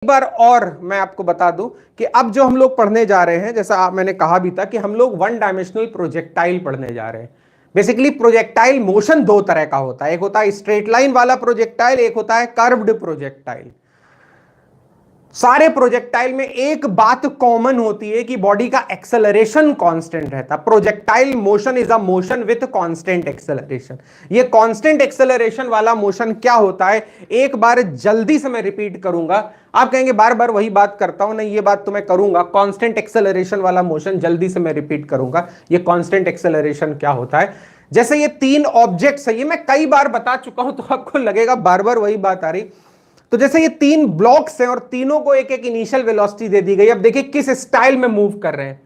बार और मैं आपको बता दूं कि अब जो हम लोग पढ़ने जा रहे हैं, जैसा मैंने कहा भी था कि हम लोग वन डायमेंशनल प्रोजेक्टाइल पढ़ने जा रहे हैं। बेसिकली प्रोजेक्टाइल मोशन दो तरह का होता है, एक होता है स्ट्रेट लाइन वाला प्रोजेक्टाइल, एक होता है कर्व्ड प्रोजेक्टाइल। सारे प्रोजेक्टाइल में एक बात कॉमन होती है कि बॉडी का एक्सेलरेशन कांस्टेंट रहता है। Projectile motion is a motion with constant acceleration. ये कांस्टेंट एक्सेलरेशन वाला मोशन क्या होता है, एक बार जल्दी से मैं रिपीट करूंगा। आप कहेंगे बार बार वही बात करता हूं, नहीं ये बात तो मैं करूंगा। कांस्टेंट एक्सेलरेशन वाला मोशन जल्दी से मैं रिपीट करूंगा। ये कांस्टेंट एक्सेलरेशन क्या होता है, जैसे ये तीन ऑब्जेक्ट्स है, ये मैं कई बार बता चुका हूं, तो आपको लगेगा बार बार वही बात आ रही। तो जैसे ये तीन ब्लॉक्स हैं और तीनों को एक एक इनिशियल वेलोसिटी दे दी गई। अब देखिए किस स्टाइल में मूव कर रहे हैं।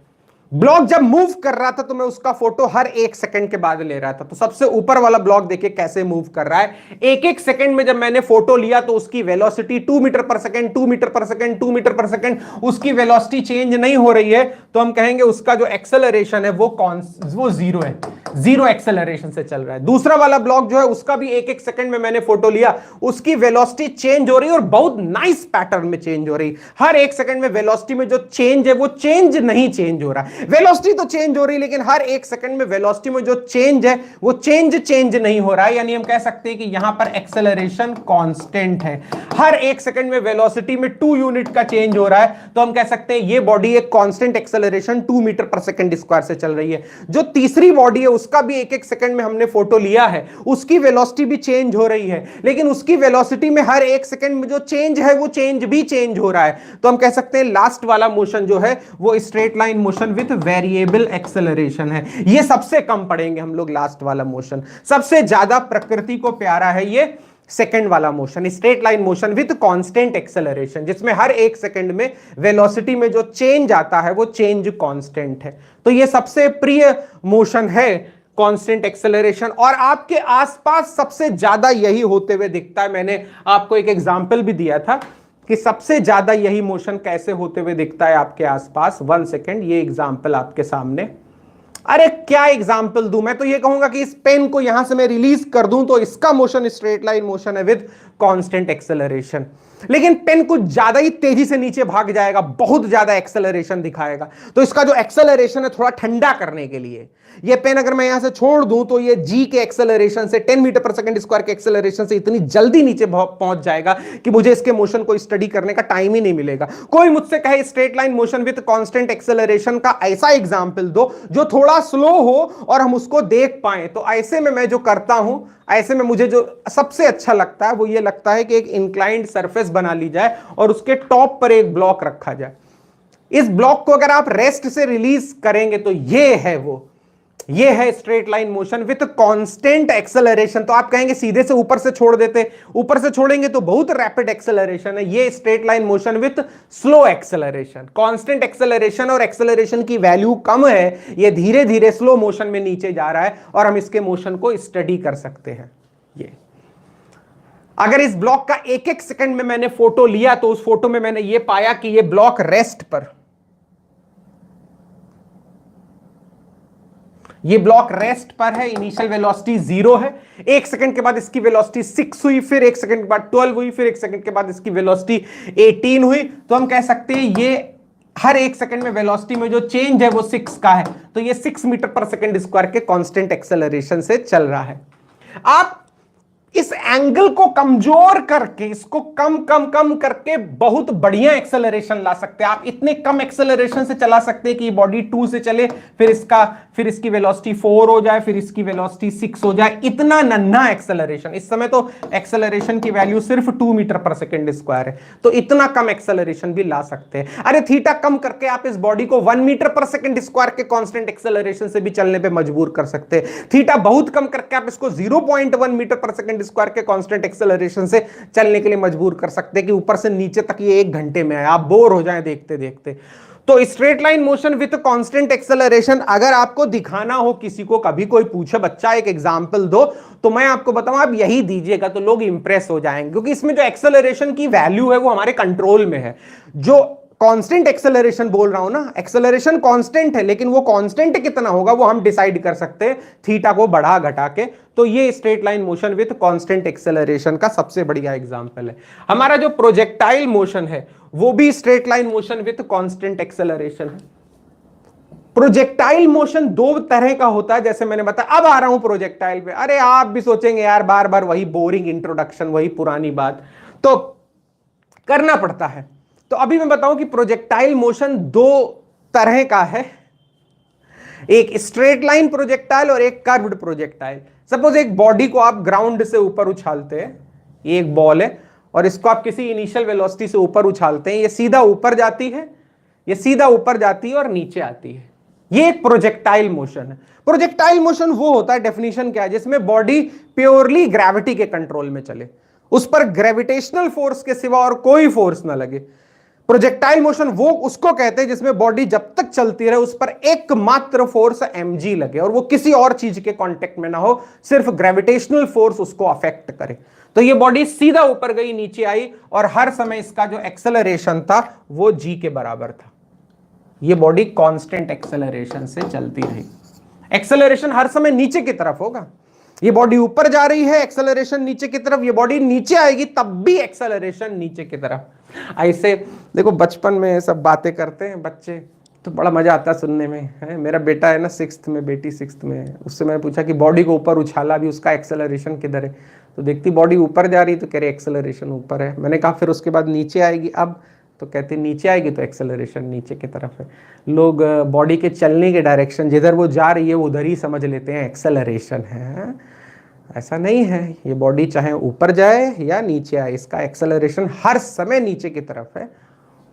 ब्लॉक जब मूव कर रहा था तो मैं उसका फोटो हर एक सेकंड के बाद ले रहा था। तो सबसे ऊपर वाला ब्लॉक देखिए कैसे मूव कर रहा है। एक एक सेकंड में जब मैंने फोटो लिया तो उसकी वेलोसिटी 2 मीटर पर सेकंड, 2 मीटर पर सेकंड, 2 मीटर पर सेकंड, उसकी वेलोसिटी चेंज नहीं हो रही है। तो हम कहेंगे उसका जो एक्सेलरेशन है वो जीरो है, जीरो एक्सेलरेशन से चल रहा है। दूसरा वाला ब्लॉक जो है उसका भी एक एक सेकंड में मैंने फोटो लिया, उसकी वेलोसिटी चेंज हो रही है और बहुत नाइस पैटर्न में चेंज हो रही। हर एक सेकंड में वेलोसिटी में जो चेंज है वो चेंज नहीं चेंज हो रहा है। वेलोसिटी तो चेंज हो रही है लेकिन हर एक सेकंड में वेलोसिटी में जो चेंज है वो चेंज नहीं हो रहा है। यानी हम कह सकते हैं कि यहां पर एक्सेलरेशन कांस्टेंट है। हर एक सेकंड में वेलोसिटी में 2 यूनिट का चेंज हो रहा है। तो हम कह सकते हैं ये बॉडी एक कांस्टेंट एक्सेलरेशन 2 मीटर पर सेकंड स्क्वायर से चल रही है। जो तीसरी बॉडी है उसका भी एक एक सेकंड में हमने फोटो लिया है, उसकी वेलोसिटी भी चेंज हो रही है, लेकिन उसकी वेलोसिटी में हर एक सेकंड में जो चेंज है वो चेंज भी चेंज हो रहा है। तो हम कह सकते हैं लास्ट वाला मोशन जो है वो straight line motion with variable acceleration है। ये सबसे कम पढ़ेंगे हम लोग लास्ट वाला मोशन। सबसे ज्यादा प्रकृति को प्यारा है ये सेकंड वाला motion, straight line motion with constant acceleration, जिसमें हर एक सेकंड में वेलोसिटी में जो चेंज आता है वो चेंज कांस्टेंट है। तो ये सबसे प्रिय मोशन है कांस्टेंट एक्सेलरेशन। और आपके आसपास सबसे ज्यादा यही होते हुए दिखता है। मैंने आपको एक एग्जांपल भी दिया था कि सबसे ज्यादा यही मोशन कैसे होते हुए दिखता है आपके आसपास। 1 सेकेंड, ये एग्जांपल आपके सामने। अरे क्या एग्जांपल दूं, मैं तो ये कहूंगा कि इस पेन को यहां से मैं रिलीज कर दूं तो इसका मोशन स्ट्रेट लाइन मोशन है विद कांस्टेंट एक्सेलरेशन। लेकिन पेन कुछ ज्यादा ही तेजी से नीचे भाग जाएगा, बहुत ज्यादा एक्सेलरेशन दिखाएगा। तो इसका जो एक्सेलरेशन है थोड़ा ठंडा करने के लिए, ये पेन अगर मैं यहां से छोड़ दूं तो ये जी के एक्सेलरेशन से 10 मीटर पर सेकंड स्क्वायर के एक्सेलरेशन से इतनी जल्दी नीचे पहुंच जाएगा कि मुझे इसके मोशन को स्टडी करने का टाइम ही नहीं मिलेगा। कोई मुझसे कहे straight line motion with constant acceleration का ऐसा एग्जांपल दो जो थोड़ा स्लो हो और हम उसको देख पाए, तो ऐसे में मैं जो करता हूं, ऐसे में मुझे जो सबसे अच्छा लगता है वो ये लगता है कि एक इंक्लाइंड सरफेस बना ली जाए और उसके टॉप पर एक ब्लॉक रखा जाए। इस ब्लॉक को अगर आप रेस्ट से रिलीज करेंगे तो ये है straight line motion with constant acceleration. तो आप कहेंगे सीधे से ऊपर से छोड़ देते, ऊपर से छोड़ेंगे तो बहुत रैपिड एक्सेलरेशन है। ये straight line motion with slow acceleration, constant acceleration और एक्सेलरेशन की वैल्यू कम है, ये धीरे धीरे स्लो मोशन में नीचे जा रहा है और हम इसके मोशन को स्टडी कर सकते हैं। ये अगर इस ब्लॉक का एक एक सेकंड में मैंने फोटो लिया तो उस फोटो में मैंने ये पाया कि ये ब्लॉक रेस्ट पर, ये ब्लॉक रेस्ट पर है, इनिशियल वेलोसिटी 0 है। एक सेकंड के बाद इसकी वेलोसिटी 6 हुई, फिर एक सेकंड के बाद 12 हुई, फिर एक सेकंड के बाद इसकी वेलोसिटी 18 हुई। तो हम कह सकते हैं ये हर एक सेकंड में वेलोसिटी में जो चेंज है वो 6 का है। तो ये 6 मीटर पर सेकंड स्क्वायर के कांस्टेंट एक्सेलरेशन से चल रहा है। आप इस एंगल को कमजोर करके, इसको कम करके बहुत बढ़िया एक्सेलरेशन ला सकते हैं। आप इतने कम एक्सेलरेशन से चला सकते हैं कि बॉडी 2 से चले, फिर इसकी वेलोसिटी 4 हो जाए, फिर इसकी वेलोसिटी 6 हो जाए। इतना नन्हा एक्सेलरेशन, इस समय तो एक्सेलरेशन की वैल्यू सिर्फ 2 मीटर पर सेकंड स्क्वायर है, तो इतना कम एक्सेलरेशन भी ला सकते हैं। अरे थीटा कम करके आप इस बॉडी को 1 मीटर पर सेकंड स्क्वायर के कांस्टेंट एक्सेलरेशन से भी चलने पे मजबूर कर सकते हैं। थीटा बहुत कम करके आप इसको 0.1 मीटर पर सेकंड स्क्वायर के कांस्टेंट एक्सेलरेशन से चलने के लिए मजबूर कर सकते हैं कि ऊपर से नीचे तक ये 1 घंटे में है, आप बोर हो जाएं देखते देखते। तो straight line motion with constant acceleration अगर आपको दिखाना हो किसी को, कभी कोई पूछे बच्चा एक एग्जांपल दो, तो मैं आपको बताऊं आप यही दीजिएगा तो लोग इंप्रेस हो जाएंगे, क्योंकि इसमें जो एक्सेलरेशन की वैल्यू है वो हमारे कंट्रोल में है। जो कांस्टेंट एक्सेलरेशन बोल रहा हूं ना, एक्सेलरेशन कांस्टेंट है, लेकिन वो कांस्टेंट कितना होगा वो हम डिसाइड कर सकते हैं थीटा को बढ़ा घटा के। तो ये straight line motion with constant acceleration का सबसे बढ़िया एग्जांपल है। हमारा जो प्रोजेक्टाइल मोशन है वो भी straight line motion with constant acceleration है। प्रोजेक्टाइल मोशन दो तरह का होता है, जैसे मैंने बताया। अब आ रहा हूं प्रोजेक्टाइल पे। अरे आप भी सोचेंगे यार बार बार वही बोरिंग इंट्रोडक्शन, वही पुरानी बात, तो करना पड़ता है। तो अभी मैं बताऊं कि प्रोजेक्टाइल मोशन दो तरह का है, एक स्ट्रेट लाइन प्रोजेक्टाइल और एक कर्व्ड प्रोजेक्टाइल। सपोज एक बॉडी को आप ग्राउंड से ऊपर उछालते हैं, ये एक बॉल है और इसको आप किसी इनिशियल वेलोसिटी से ऊपर उछालते हैं, ये सीधा ऊपर जाती है, ये सीधा ऊपर जाती है और नीचे आती है। ये एक प्रोजेक्टाइल मोशन है। प्रोजेक्टाइल मोशन वो होता है, डेफिनेशन क्या है, जिसमें बॉडी प्योरली ग्रेविटी के कंट्रोल में चले, उस पर ग्रेविटेशनल फोर्स के सिवा और कोई फोर्स ना लगे। प्रोजेक्टाइल मोशन वो उसको कहते हैं जिसमें बॉडी जब तक चलती रहे उस पर एकमात्र फोर्स mg लगे और वो किसी और चीज के कांटेक्ट में ना हो, सिर्फ ग्रेविटेशनल फोर्स उसको अफेक्ट करे। तो ये बॉडी सीधा ऊपर गई, नीचे आई और हर समय इसका जो एक्सेलरेशन था वो g के बराबर था। ये बॉडी कांस्टेंट एक्सेलरेशन से चलती रही। एक्सेलरेशन हर समय नीचे की तरफ होगा। ये बॉडी ऊपर जा रही है, एक्सेलरेशन नीचे की तरफ, ये बॉडी नीचे आएगी तब भी एक्सेलरेशन नीचे की तरफ। ऐसे देखो बचपन में सब बातें करते हैं बच्चे, तो बड़ा मजा आता है सुनने में। है मेरा बेटा है ना 6th में, बेटी 6th में है, उससे मैंने पूछा कि बॉडी को ऊपर उछाला भी, उसका एक्सेलरेशन किधर है? तो देखती बॉडी ऊपर जा रही तो कह रही एक्सेलरेशन ऊपर है। मैंने कहा फिर उसके बाद नीचे आएगी अब? तो कहते नीचे आएगी तो एक्सेलरेशन नीचे की तरफ है। लोग बॉडी के चलने के डायरेक्शन जिधर वो जा रही है वो उधर ही समझ लेते हैं एक्सेलरेशन है। ऐसा नहीं है, ये बॉडी चाहे ऊपर जाए या नीचे आए, इसका एक्सेलरेशन हर समय नीचे की तरफ है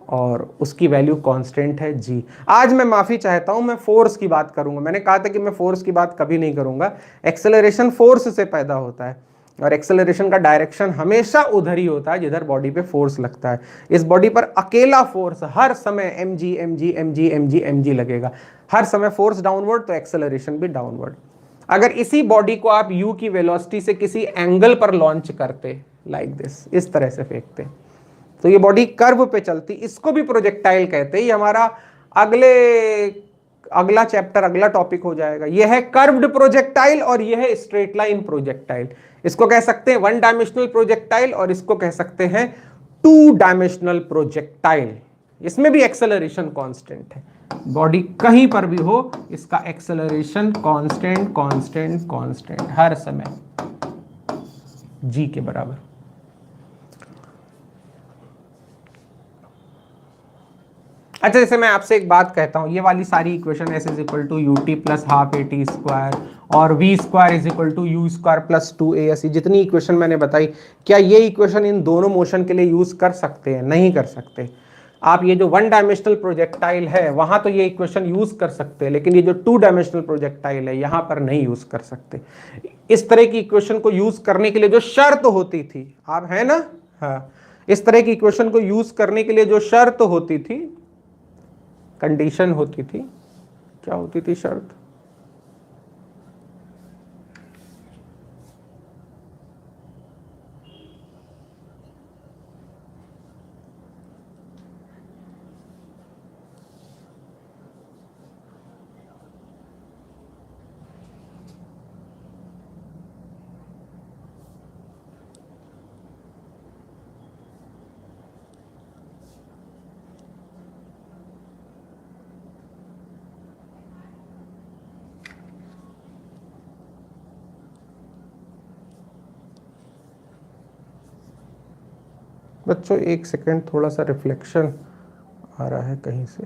और उसकी वैल्यू कांस्टेंट है g। आज मैं माफी चाहता हूं, मैं फोर्स की बात करूंगा। मैंने कहा था कि मैं फोर्स की बात कभी नहीं करूंगा। एक्सेलरेशन फोर्स से पैदा होता है और एक्सेलरेशन का डायरेक्शन हमेशा उधर ही होता है जिधर बॉडी पे फोर्स लगता है। इस बॉडी पर अकेला फोर्स हर समय mg mg mg mg mg लगेगा। हर समय फोर्स डाउनवर्ड तो एक्सेलरेशन भी डाउनवर्ड। अगर इसी बॉडी को आप u की वेलोसिटी से किसी एंगल पर लॉन्च करते, लाइक दिस, इस तरह से फेंकते, तो ये बॉडी कर्व पे चलती। इसको भी प्रोजेक्टाइल कहते हैं। ये हमारा अगला चैप्टर, अगला टॉपिक हो जाएगा। ये है कर्व्ड प्रोजेक्टाइल और ये है स्ट्रेट लाइन प्रोजेक्टाइल। इसको कह सकते हैं 1 डायमेंशनल प्रोजेक्टाइल और इसको कह सकते हैं 2 डायमेंशनल प्रोजेक्टाइल। इसमें भी एक्सेलरेशन कांस्टेंट है। बॉडी कहीं पर भी हो, इसका एक्सेलरेशन कांस्टेंट कांस्टेंट कांस्टेंट हर समय g के बराबर। अच्छा, जैसे मैं आपसे एक बात कहता हूं, ये वाली सारी equation s is equal to ut plus half at square और v square is equal to u square plus 2ac, जितनी इक्वेशन मैंने बताई, क्या ये इक्वेशन इन दोनों मोशन के लिए यूज कर सकते हैं? नहीं कर सकते। आप ये जो 1 डायमेंशनल प्रोजेक्टाइल है वहां तो ये इक्वेशन यूज कर सकते हैं, लेकिन ये जो 2 डायमेंशनल प्रोजेक्टाइल है यहां पर नहीं यूज कर सकते। इस तरह की इक्वेशन को यूज करने के लिए जो शर्त होती थी, आप है ना, हाँ, इस तरह की इक्वेशन को यूज करने के लिए जो शर्त होती थी, कंडीशन होती थी, क्या होती थी शर्त? बच्चों एक सेकेंड, थोड़ा सा रिफ्लेक्शन आ रहा है कहीं से।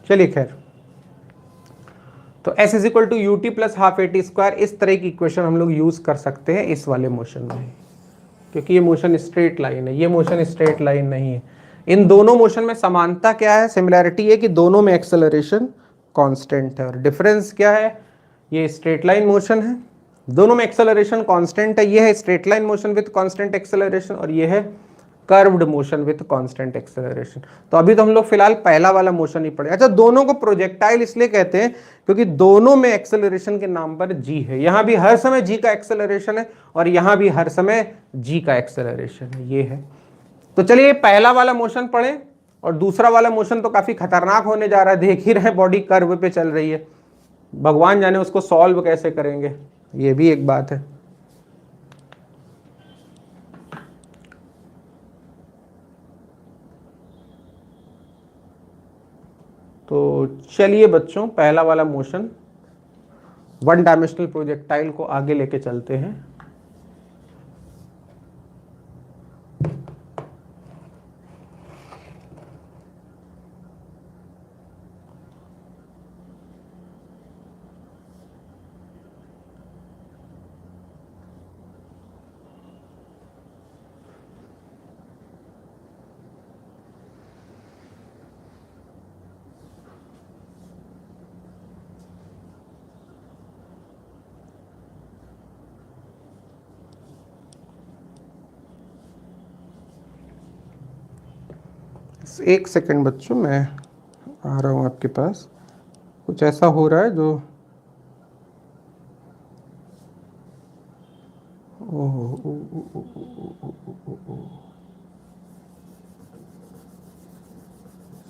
चलिए खैर, तो s is equal to ut plus half at square, इस तरह की इक्वेशन हम लोग यूज कर सकते हैं इस वाले मोशन में, क्योंकि ये मोशन स्ट्रेट लाइन है, ये मोशन स्ट्रेट लाइन नहीं है। इन दोनों मोशन में समानता क्या है? सिमिलैरिटी है कि दोनों में एक्सेलरेशन कांस्टेंट है, और डिफरेंस क्या है? ये स्ट्रेट लाइन मोशन है दोनों में एक्सेलरेशन कांस्टेंट है। ये है straight line motion with constant acceleration और ये है curved motion with constant acceleration. तो अभी तो हम लोग फिलहाल पहला वाला मोशन ही पढ़े। अच्छा, दोनों को प्रोजेक्टाइल इसलिए कहते हैं क्योंकि दोनों में एक्सेलरेशन के नाम पर जी है। यहां भी हर समय जी का एक्सेलरेशन है और यहां भी हर समय जी का एक्सेलरेशन है, ये है। तो चलिए पहला वाला मोशन पढ़े और दूसरा वाला मोशन तो काफी खतरनाक होने जा रहा है, देख ही रहे, बॉडी कर्व पे चल रही है। भगवान जाने उसको सॉल्व कैसे करेंगे, ये भी एक बात है। तो चलिए बच्चों, पहला वाला मोशन वन डायमेंशनल प्रोजेक्टाइल को आगे लेके चलते हैं। एक सेकंड बच्चों, मैं आ रहा हूं आपके पास। कुछ ऐसा हो रहा है जो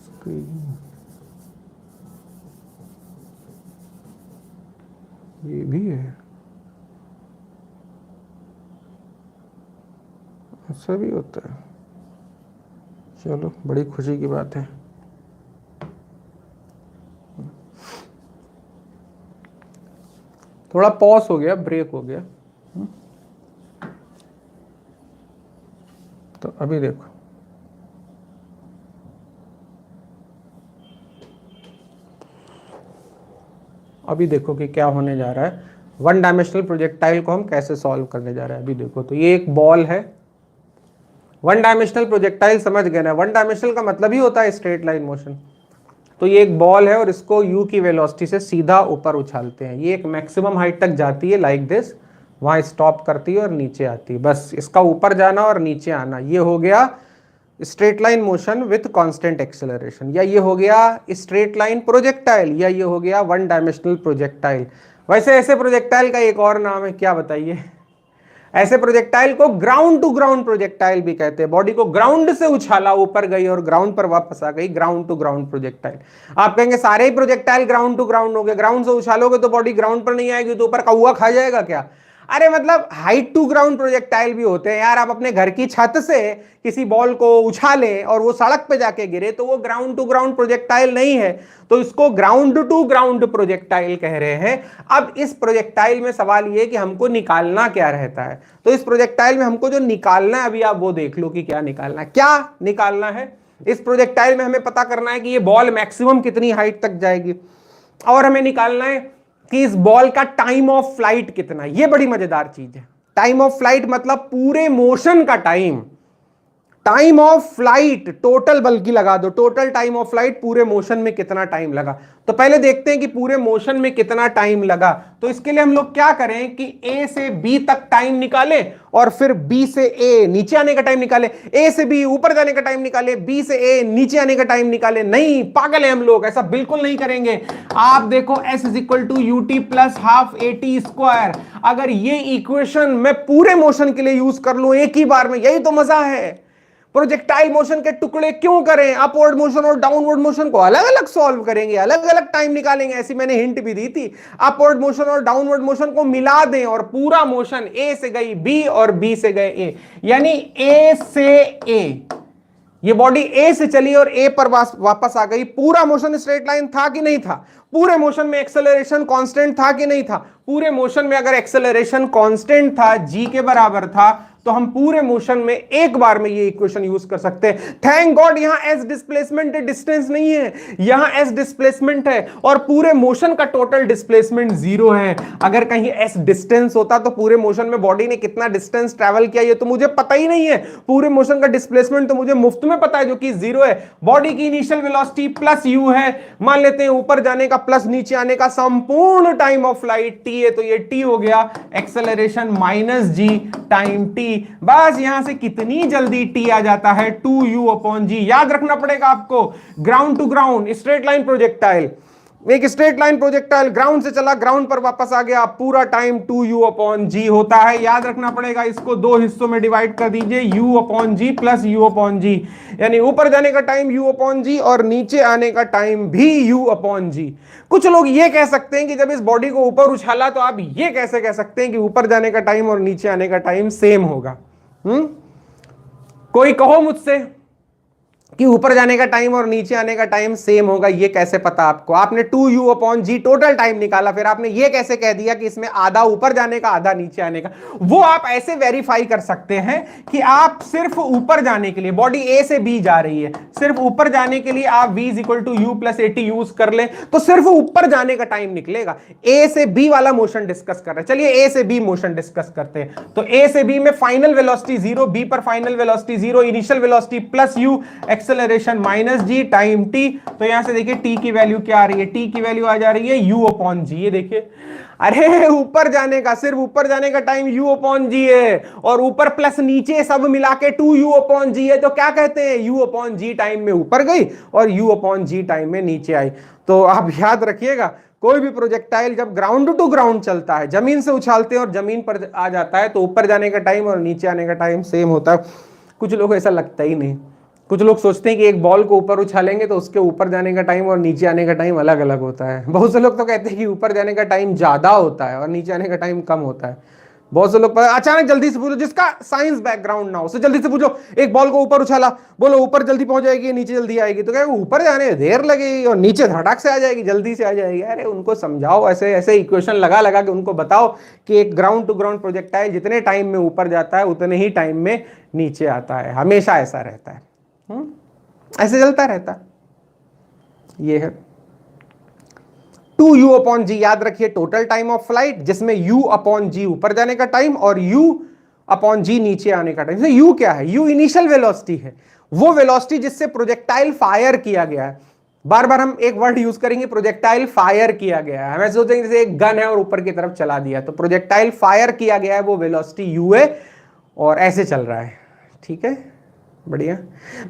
स्क्रीन, ये भी है, ऐसा भी होता है। चलो, बड़ी खुशी की बात है। थोड़ा पॉज हो गया, ब्रेक हो गया। तो अभी देखो, अभी देखो कि क्या होने जा रहा है। वन डायमेंशनल प्रोजेक्टाइल को हम कैसे सॉल्व करने जा रहे हैं। अभी देखो, तो ये एक बॉल है। वन डायमेंशनल प्रोजेक्टाइल समझ गए ना, वन डायमेंशनल का मतलब ही होता है स्ट्रेट लाइन मोशन। तो ये एक बॉल है और इसको u की वेलोसिटी से सीधा ऊपर उछालते हैं। ये एक मैक्सिमम हाइट तक जाती है लाइक दिस, वहां स्टॉप करती है और नीचे आती है। बस इसका ऊपर जाना और नीचे आना, ये हो गया straight line motion with constant acceleration, या ये हो गया स्ट्रेट लाइन प्रोजेक्टाइल, या ये हो गया वन डायमेंशनल प्रोजेक्टाइल। वैसे ऐसे प्रोजेक्टाइल का एक और नाम है, क्या बताइए? ऐसे प्रोजेक्टाइल को ग्राउंड टू ग्राउंड प्रोजेक्टाइल भी कहते हैं। बॉडी को ग्राउंड से उछाला, ऊपर गई और ग्राउंड पर वापस आ गई, ग्राउंड टू ग्राउंड प्रोजेक्टाइल। आप कहेंगे सारे ही प्रोजेक्टाइल ग्राउंड टू ग्राउंड हो गए, ग्राउंड से उछालोगे तो बॉडी ग्राउंड पर नहीं आएगी, तो ऊपर कौवा खा जाएगा क्या? अरे मतलब हाइट टू ग्राउंड प्रोजेक्टाइल भी होते हैं यार। आप अपने घर की छत से किसी बॉल को उछालें और वो सड़क पे जाके गिरे तो वो ग्राउंड टू ग्राउंड प्रोजेक्टाइल नहीं है, तो इसको ग्राउंड टू ग्राउंड प्रोजेक्टाइल कह रहे हैं। अब इस प्रोजेक्टाइल में सवाल ये कि हमको निकालना क्या रहता है। तो इस प्रोजेक्टाइल में हमको जो निकालना है, अभी आप वो देख लो कि क्या निकालना है। क्या निकालना है इस प्रोजेक्टाइल में? हमें पता करना है कि ये बॉल मैक्सिमम कितनी हाइट तक जाएगी, और हमें निकालना है कि इस बॉल का टाइम ऑफ फ्लाइट कितना। ये बड़ी मजेदार चीज है। टाइम ऑफ फ्लाइट मतलब पूरे मोशन का time, time of flight total, बल्कि लगा दो टोटल टाइम ऑफ फ्लाइट, पूरे मोशन में कितना टाइम लगा। तो पहले देखते हैं कि पूरे मोशन में कितना टाइम लगा। तो इसके लिए हम लोग क्या करें कि ए से बी तक टाइम निकाले और फिर बी से ए नीचे आने का टाइम निकाले, ए से बी ऊपर जाने का टाइम निकाले, बी से ए नीचे आने का टाइम निकाले। नहीं, पागल है हम लोग, ऐसा बिल्कुल नहीं करेंगे। आप देखो S is equal to U T plus half A T square. अगर ये इक्वेशन मैं पूरे मोशन के लिए यूज कर लूं एक ही बार में, यही तो मजा है। प्रोजेक्टाइल मोशन के टुकड़े क्यों करें? अपवर्ड मोशन और डाउनवर्ड मोशन को अलग अलग सॉल्व करेंगे, अलग अलग टाइम निकालेंगे, ऐसी मैंने हिंट भी दी थी। अपवर्ड मोशन और डाउनवर्ड मोशन को मिला दें और पूरा मोशन ए से गई बी और बी से गए ए, यानी ए से ए, ये बॉडी ए से चली और ए पर वापस आ गई। पूरा मोशन स्ट्रेट लाइन था कि नहीं था? पूरे मोशन में एक्सेलरेशन कांस्टेंट था कि नहीं था? पूरे मोशन में अगर एक्सेलरेशन कांस्टेंट था, जी के बराबर था, तो हम पूरे मोशन में एक बार में ये इक्वेशन यूज कर सकते हैं। थैंक गॉड यहां एस डिस्प्लेसमेंट है, डिस्टेंस नहीं है, यहां एस डिस्प्लेसमेंट है और पूरे मोशन का टोटल डिस्प्लेसमेंट 0 है। अगर कहीं एस डिस्टेंस होता तो पूरे मोशन में बॉडी ने कितना डिस्टेंस ट्रेवल किया ये तो मुझे पता ही नहीं है। पूरे मोशन का डिस्प्लेसमेंट तो मुझे मुफ्त में पता है जो कि 0 है। बॉडी की इनिशियल वेलोसिटी प्लस यू है, मान लेते हैं ऊपर जाने का प्लस नीचे आने का संपूर्ण टाइम ऑफ फ्लाइट टी है, तो ये टी हो गया acceleration minus G time T. बस यहां से कितनी जल्दी टी आ जाता है 2u अपॉन जी। याद रखना पड़ेगा आपको, ground to ground straight line projectile, एक स्ट्रेट लाइन प्रोजेक्टाइल ग्राउंड से चला ग्राउंड पर वापस आ गया, पूरा टाइम 2u अपॉन जी होता है। याद रखना पड़ेगा, इसको दो हिस्सों में डिवाइड कर दीजिए, u अपॉन जी प्लस u अपॉन जी, यानी ऊपर जाने का टाइम u अपॉन जी और नीचे आने का टाइम भी u अपॉन जी। कुछ लोग ये कह सकते हैं कि जब इस बॉडी को ऊपर उछाला तो आप ये कैसे कह सकते हैं कि ऊपर जाने का टाइम और नीचे आने का टाइम सेम होगा? कोई कहो मुझसे कि ऊपर जाने का टाइम और नीचे आने का टाइम सेम होगा, ये कैसे पता आपको? आपने 2u अपॉन जी टोटल टाइम निकाला, फिर आपने ये कैसे कह दिया कि इसमें आधा ऊपर जाने का आधा नीचे आने का? वो आप ऐसे वेरीफाई कर सकते हैं कि आप सिर्फ ऊपर जाने के लिए, बॉडी ए से बी जा रही है, सिर्फ ऊपर जाने के लिए आप v equal to U plus A T use कर लें तो सिर्फ ऊपर जाने का टाइम निकलेगा। ए से बी वाला मोशन डिस्कस कर रहे हैं, चलिए ए से बी मोशन डिस्कस करते हैं। तो ए से बी में फाइनल वेलोसिटी 0, बी पर final velocity 0, initial velocity plus U, acceleration minus G time T. तो यहां से देखिए टी की वैल्यू क्या आ रही है, टी की वैल्यू आ जा रही है u अपॉन जी। ये देखिए, अरे ऊपर जाने का, सिर्फ ऊपर जाने का टाइम u अपॉन जी है और ऊपर प्लस नीचे सब मिला के 2u अपॉन जी है, तो क्या कहते हैं, u अपॉन जी टाइम में ऊपर गई और u अपॉन जी टाइम में नीचे आई। तो आप याद रखिएगा, कोई भी प्रोजेक्टाइल जब ग्राउंड टू ग्राउंड चलता है, जमीन से उछालते हैं और जमीन पर आ जाता है, तो ऊपर जाने का टाइम और नीचे आने का टाइम सेम होता है। कुछ लोग ऐसा लगता ही नहीं, कुछ लोग सोचते हैं कि एक बॉल को ऊपर उछालेंगे तो उसके ऊपर जाने का टाइम और नीचे आने का टाइम अलग अलग होता है। बहुत से लोग तो कहते हैं कि ऊपर जाने का टाइम ज्यादा होता है और नीचे आने का टाइम कम होता है। बहुत से लोग अचानक जल्दी से पूछो, जिसका साइंस बैकग्राउंड ना हो उससे जल्दी से पूछो, एक बॉल को ऊपर उछाला, बोलो ऊपर जल्दी पहुंच जाएगी नीचे जल्दी आएगी? तो क्या ऊपर जाने देर लगेगी और नीचे धड़ाक से आ जाएगी, जल्दी से आ जाएगी? अरे उनको समझाओ, ऐसे ऐसे इक्वेशन लगा लगा के उनको बताओ कि एक ग्राउंड टू ग्राउंड प्रोजेक्टाइल जितने टाइम में ऊपर जाता है उतने ही टाइम में नीचे आता है, हमेशा ऐसा रहता है, ऐसे चलता रहता। ये है 2u अपॉन जी। याद रखिए टोटल टाइम ऑफ फ्लाइट, जिसमें u अपॉन जी ऊपर जाने का टाइम और u अपॉन जी नीचे आने का टाइम। u क्या है? u इनिशियल वेलोसिटी है, वो वेलोसिटी जिससे प्रोजेक्टाइल फायर किया गया है। बार बार हम एक वर्ड यूज करेंगे, प्रोजेक्टाइल फायर किया गया है। हमें सोचेंगे जैसे एक गन है और ऊपर की तरफ चला दिया, तो प्रोजेक्टाइल फायर किया गया है, वो वेलोसिटी u है और ऐसे चल रहा है। ठीक है, बढ़िया।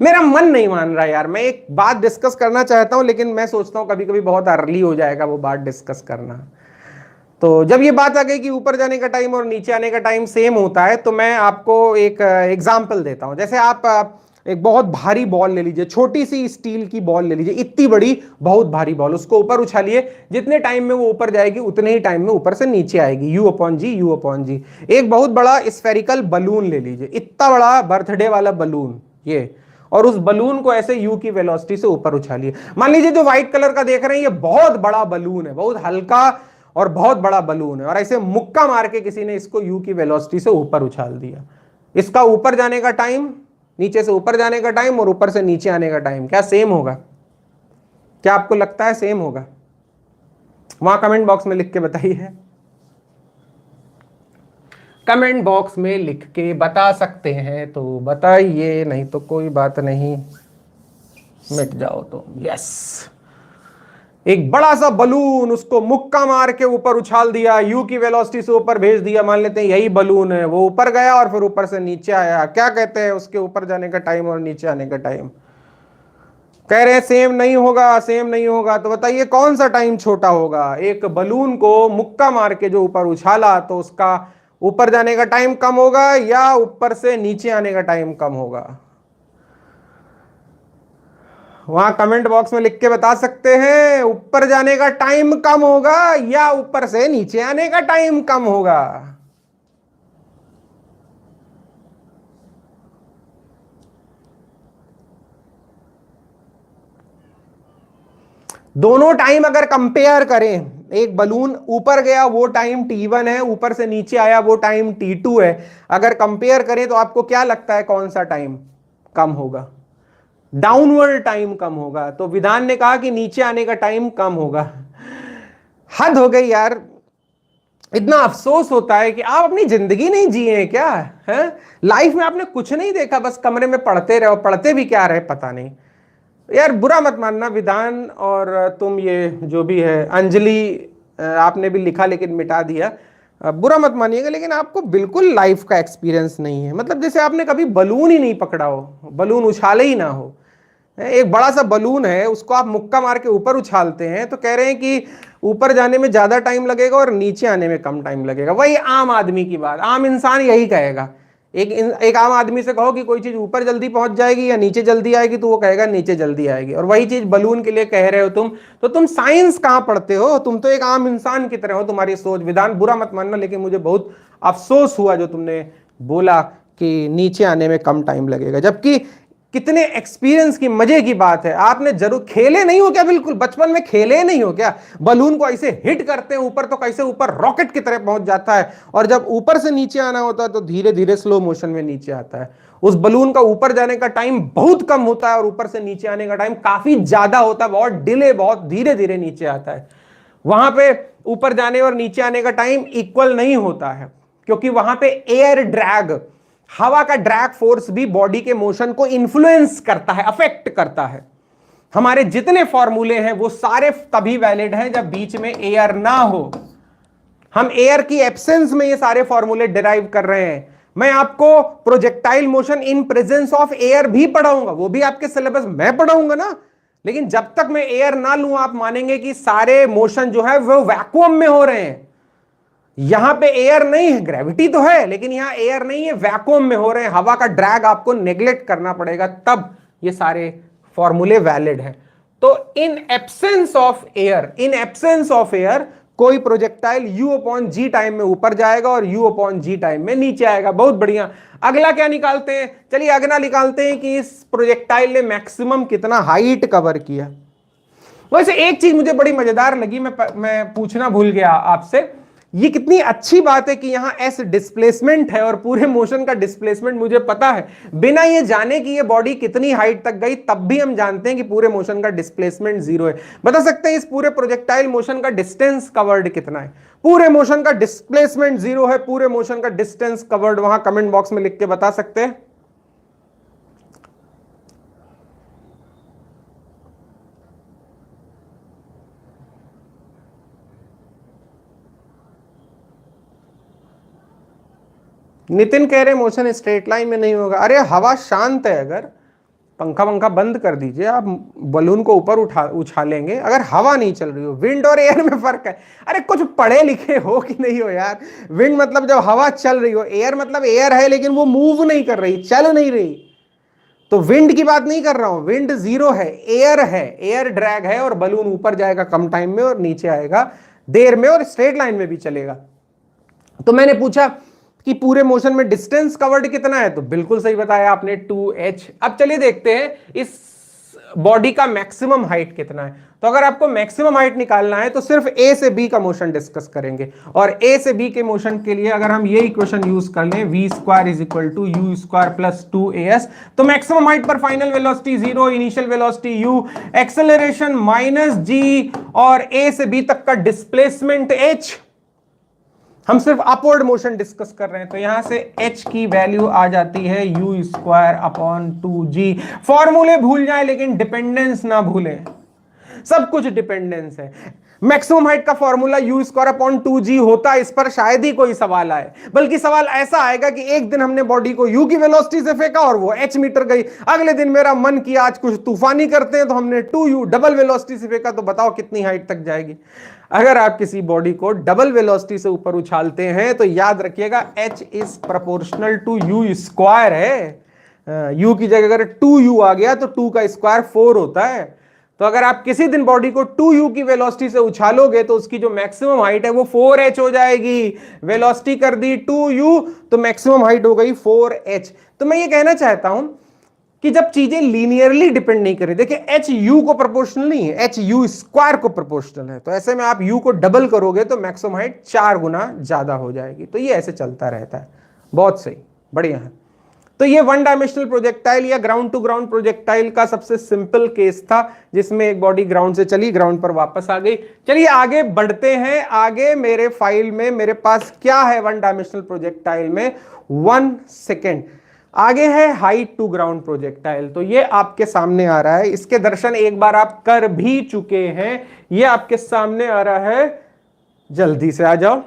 मेरा मन नहीं मान रहा यार, मैं एक बात डिस्कस करना चाहता हूं लेकिन मैं सोचता हूं कभी कभी बहुत अर्ली हो जाएगा वो बात डिस्कस करना। तो जब ये बात आ गई कि ऊपर जाने का टाइम और नीचे आने का टाइम सेम होता है, तो मैं आपको एक एग्जांपल देता हूं। जैसे आप एक बहुत भारी बॉल ले लीजिए, छोटी सी स्टील की बॉल ले लीजिए, इतनी बड़ी बहुत भारी बॉल, उसको ऊपर उछालिए, जितने टाइम में वो ऊपर जाएगी उतने ही टाइम में ऊपर से नीचे आएगी, u अपॉन जी, u अपॉन जी। एक बहुत बड़ा स्फेरिकल बलून ले लीजिए, इतना बड़ा बर्थडे वाला बलून ये, और उस बलून को ऐसे u की वेलोसिटी से ऊपर उछालिए। मान लीजिए जो व्हाइट कलर का देख रहे हैं ये बहुत बड़ा बलून है, बहुत हल्का और बहुत बड़ा बलून है, और ऐसे मुक्का मार के किसी ने इसको u की वेलोसिटी से ऊपर उछाल दिया। इसका ऊपर जाने का टाइम, नीचे से ऊपर जाने का टाइम और ऊपर से नीचे आने का टाइम क्या सेम होगा? क्या आपको लगता है सेम होगा? वहां कमेंट बॉक्स में लिख के बताइए, कमेंट बॉक्स में लिख के बता सकते हैं तो बताइए, नहीं तो कोई बात नहीं, मिट जाओ तो। यस, एक बड़ा सा बलून, उसको मुक्का मार के ऊपर उछाल दिया, u की वेलोसिटी से ऊपर भेज दिया। मान लेते हैं यही बलून है, वो ऊपर गया और फिर ऊपर से नीचे आया। क्या कहते हैं उसके ऊपर जाने का टाइम और नीचे आने का टाइम? कह रहे हैं सेम नहीं होगा, सेम नहीं होगा। तो बताइए कौन सा टाइम छोटा होगा? एक बलून को मुक्का मार के जो ऊपर उछाला तो उसका ऊपर जाने का टाइम कम होगा या ऊपर से नीचे आने का टाइम कम होगा? वहां कमेंट बॉक्स में लिख के बता सकते हैं, ऊपर जाने का टाइम कम होगा या ऊपर से नीचे आने का टाइम कम होगा? दोनों टाइम अगर कंपेयर करें, एक बलून ऊपर गया वो टाइम t1 है, ऊपर से नीचे आया वो टाइम t2 है। अगर कंपेयर करें तो आपको क्या लगता है कौन सा टाइम कम होगा? डाउनवर्ड टाइम कम होगा। तो विधान ने कहा कि नीचे आने का टाइम कम होगा। हद हो गई यार, इतना अफसोस होता है कि आप अपनी जिंदगी नहीं जिए हैं क्या है? लाइफ में आपने कुछ नहीं देखा, बस कमरे में पढ़ते रहो, पढ़ते भी क्या रहे पता नहीं। यार बुरा मत मानना विधान, और तुम ये जो भी है अंजलि, आपने भी लिखा लेकिन मिटा दिया, बुरा मत मानिएगा, लेकिन आपको बिल्कुल लाइफ का एक्सपीरियंस नहीं है। मतलब जैसे आपने कभी बलून ही नहीं पकड़ा हो, बलून उछाले ही ना हो। एक बड़ा सा बलून है, उसको आप मुक्का मार के ऊपर उछालते हैं तो कह रहे हैं कि ऊपर जाने में ज्यादा टाइम लगेगा और नीचे आने में कम टाइम लगेगा। वही आम आदमी की बात, आम इंसान यही कहेगा। एक आम आदमी से कहो कि कोई चीज ऊपर जल्दी पहुंच जाएगी या नीचे जल्दी आएगी, तो वो कहेगा नीचे जल्दी आएगी। और वही चीज बलून के लिए कह रहे हो तुम, तो तुम साइंस कहां पढ़ते हो? तुम तो एक आम इंसान की तरह हो, तुम्हारी सोच। विधान बुरा मत मानना, लेकिन मुझे बहुत अफसोस हुआ जो तुमने बोला कि नीचे आने में कम टाइम लगेगा। जबकि कितने एक्सपीरियंस की मजे की बात है, आपने जरूर खेले नहीं हो क्या? बिल्कुल बचपन में खेले नहीं हो क्या? बलून को ऐसे हिट करते हैं ऊपर तो कैसे ऊपर रॉकेट की तरह पहुंच जाता है, और जब ऊपर से नीचे आना होता है तो धीरे धीरे स्लो मोशन में नीचे आता है। उस बलून का ऊपर जाने का टाइम बहुत कम होता है और ऊपर से नीचे आने का टाइम काफी ज्यादा होता है, बहुत डिले, बहुत धीरे धीरे नीचे आता है। वहां पे ऊपर जाने और नीचे आने का टाइम इक्वल नहीं होता है, क्योंकि वहां पे एयर ड्रैग, हवा का ड्रैग फोर्स भी बॉडी के मोशन को इन्फ्लुएंस करता है, अफेक्ट करता है। हमारे जितने फॉर्मूले हैं वो सारे तभी वैलिड हैं जब बीच में एयर ना हो। हम एयर की एब्सेंस में ये सारे फॉर्मूले डिराइव कर रहे हैं। मैं आपको projectile motion in presence of air भी पढ़ाऊंगा, वो भी आपके सिलेबस में पढ़ाऊंगा ना। लेकिन जब तक मैं एयर ना लूं, आप मानेंगे कि सारे मोशन जो है वो वैक्यूम में हो रहे हैं। यहां पे एयर नहीं है, ग्रेविटी तो है लेकिन यहां एयर नहीं है, वैक्यूम में हो रहे हैं। हवा का ड्रैग आपको नेग्लेक्ट करना पड़ेगा, तब ये सारे फॉर्मूले वैलिड हैं। तो in absence of air, in absence of air कोई प्रोजेक्टाइल u अपॉन जी टाइम में ऊपर जाएगा और u अपॉन जी टाइम में नीचे आएगा। बहुत बढ़िया। अगला क्या निकालते हैं? चलिए अगला निकालते हैं कि इस प्रोजेक्टाइल ने मैक्सिमम कितना हाइट कवर किया। वैसे एक चीज मुझे बड़ी मजेदार लगी, मैं पूछना भूल गया आपसे। ये कितनी अच्छी बात है कि यहां एस डिस्प्लेसमेंट है और पूरे मोशन का डिस्प्लेसमेंट मुझे पता है। बिना ये जाने कि ये बॉडी कितनी हाइट तक गई, तब भी हम जानते हैं कि पूरे मोशन का डिस्प्लेसमेंट 0 है। बता सकते हैं इस पूरे प्रोजेक्टाइल मोशन का डिस्टेंस कवर्ड कितना है? पूरे मोशन का डिस्प्लेसमेंट 0 है, पूरे मोशन का डिस्टेंस कवर्ड वहां कमेंट बॉक्स में लिख के बता सकते हैं। नितिन कह रहे मोशन स्ट्रेट लाइन में नहीं होगा। अरे हवा शांत है, अगर पंखा बंद कर दीजिए, आप बलून को ऊपर उछालेंगे। अगर हवा नहीं चल रही हो, विंड और एयर में फर्क है। अरे कुछ पढ़े लिखे हो कि नहीं हो यार? विंड मतलब जब हवा चल रही हो, एयर मतलब एयर है लेकिन वो मूव नहीं कर रही, चल नहीं रही। तो विंड की बात नहीं कर रहा हूं, विंड 0 है, एयर है, एयर ड्रैग है, और बलून ऊपर जाएगा कम टाइम में और नीचे आएगा देर में, और स्ट्रेट लाइन में भी चलेगा। तो मैंने पूछा कि पूरे मोशन में डिस्टेंस कवर्ड कितना है, तो बिल्कुल सही बताया आपने, 2h। अब चलिए देखते हैं इस बॉडी का मैक्सिमम हाइट कितना है। तो अगर आपको मैक्सिमम हाइट निकालना है तो सिर्फ a से b का मोशन डिस्कस करेंगे। और a से b के मोशन के लिए अगर हम ये इक्वेशन यूज कर लें, v square is equal to u square plus 2as, तो मैक्सिमम हाइट पर final velocity 0, initial velocity u, acceleration -g, और a से b तक का डिस्प्लेसमेंट h। हम सिर्फ अपवर्ड मोशन डिस्कस कर रहे हैं, तो यहां से h की वैल्यू आ जाती है u स्क्वायर अपॉन 2g। फॉर्मूले भूल जाएं लेकिन डिपेंडेंस ना भूलें, सब कुछ डिपेंडेंस है। मैक्सिमम हाइट का formula u square upon 2g होता है, इस पर शायद ही कोई सवाल आए, बल्कि सवाल ऐसा आएगा कि एक दिन हमने बॉडी को u की वेलोसिटी से फेंका और वो h मीटर गई, अगले दिन मेरा मन किया आज कुछ तूफानी करते हैं तो हमने 2u डबल वेलोसिटी से फेंका, तो बताओ कितनी हाइट तक जाएगी। अगर आप किसी बॉडी को डबल वेलोसिटी से ऊपर उछालते हैं तो याद रखिएगा h is proportional to u square है। u की जगह अगर 2u आ गया तो 2 का स्क्वायर 4 होता है। तो अगर आप किसी दिन बॉडी को 2u की वेलोसिटी से उछालोगे तो उसकी जो मैक्सिमम हाइट है वो 4h हो जाएगी। वेलोसिटी कर दी 2u तो मैक्सिमम हाइट हो गई 4h। तो मैं ये कहना चाहता हूं कि जब चीजें लीनियरली डिपेंड नहीं करें, देखिए एच यू को प्रोपोर्शनल नहीं है, एच यू स्क्वायर को प्रोपोर्शनल है, तो ऐसे में आप यू को डबल करोगे तो मैक्सिमम हाइट 4 गुना ज्यादा हो जाएगी। तो ये ऐसे चलता रहता है। बहुत सही, बढ़िया है। तो ये वन डायमेंशनल प्रोजेक्टाइल या ग्राउंड टू ग्राउंड प्रोजेक्टाइल का सबसे सिंपल केस था, जिसमें एक बॉडी ग्राउंड से चली, ग्राउंड पर वापस आ गई। चलिए आगे बढ़ते हैं। आगे मेरे फाइल में मेरे पास क्या है वन डायमेंशनल प्रोजेक्टाइल में, 1 सेकेंड। आगे है हाइट टू ग्राउंड प्रोजेक्टाइल। तो ये आपके सामने आ रहा है, इसके दर्शन एक बार आप कर भी चुके हैं। ये आपके सामने आ रहा है, जल्दी से आ जाओ।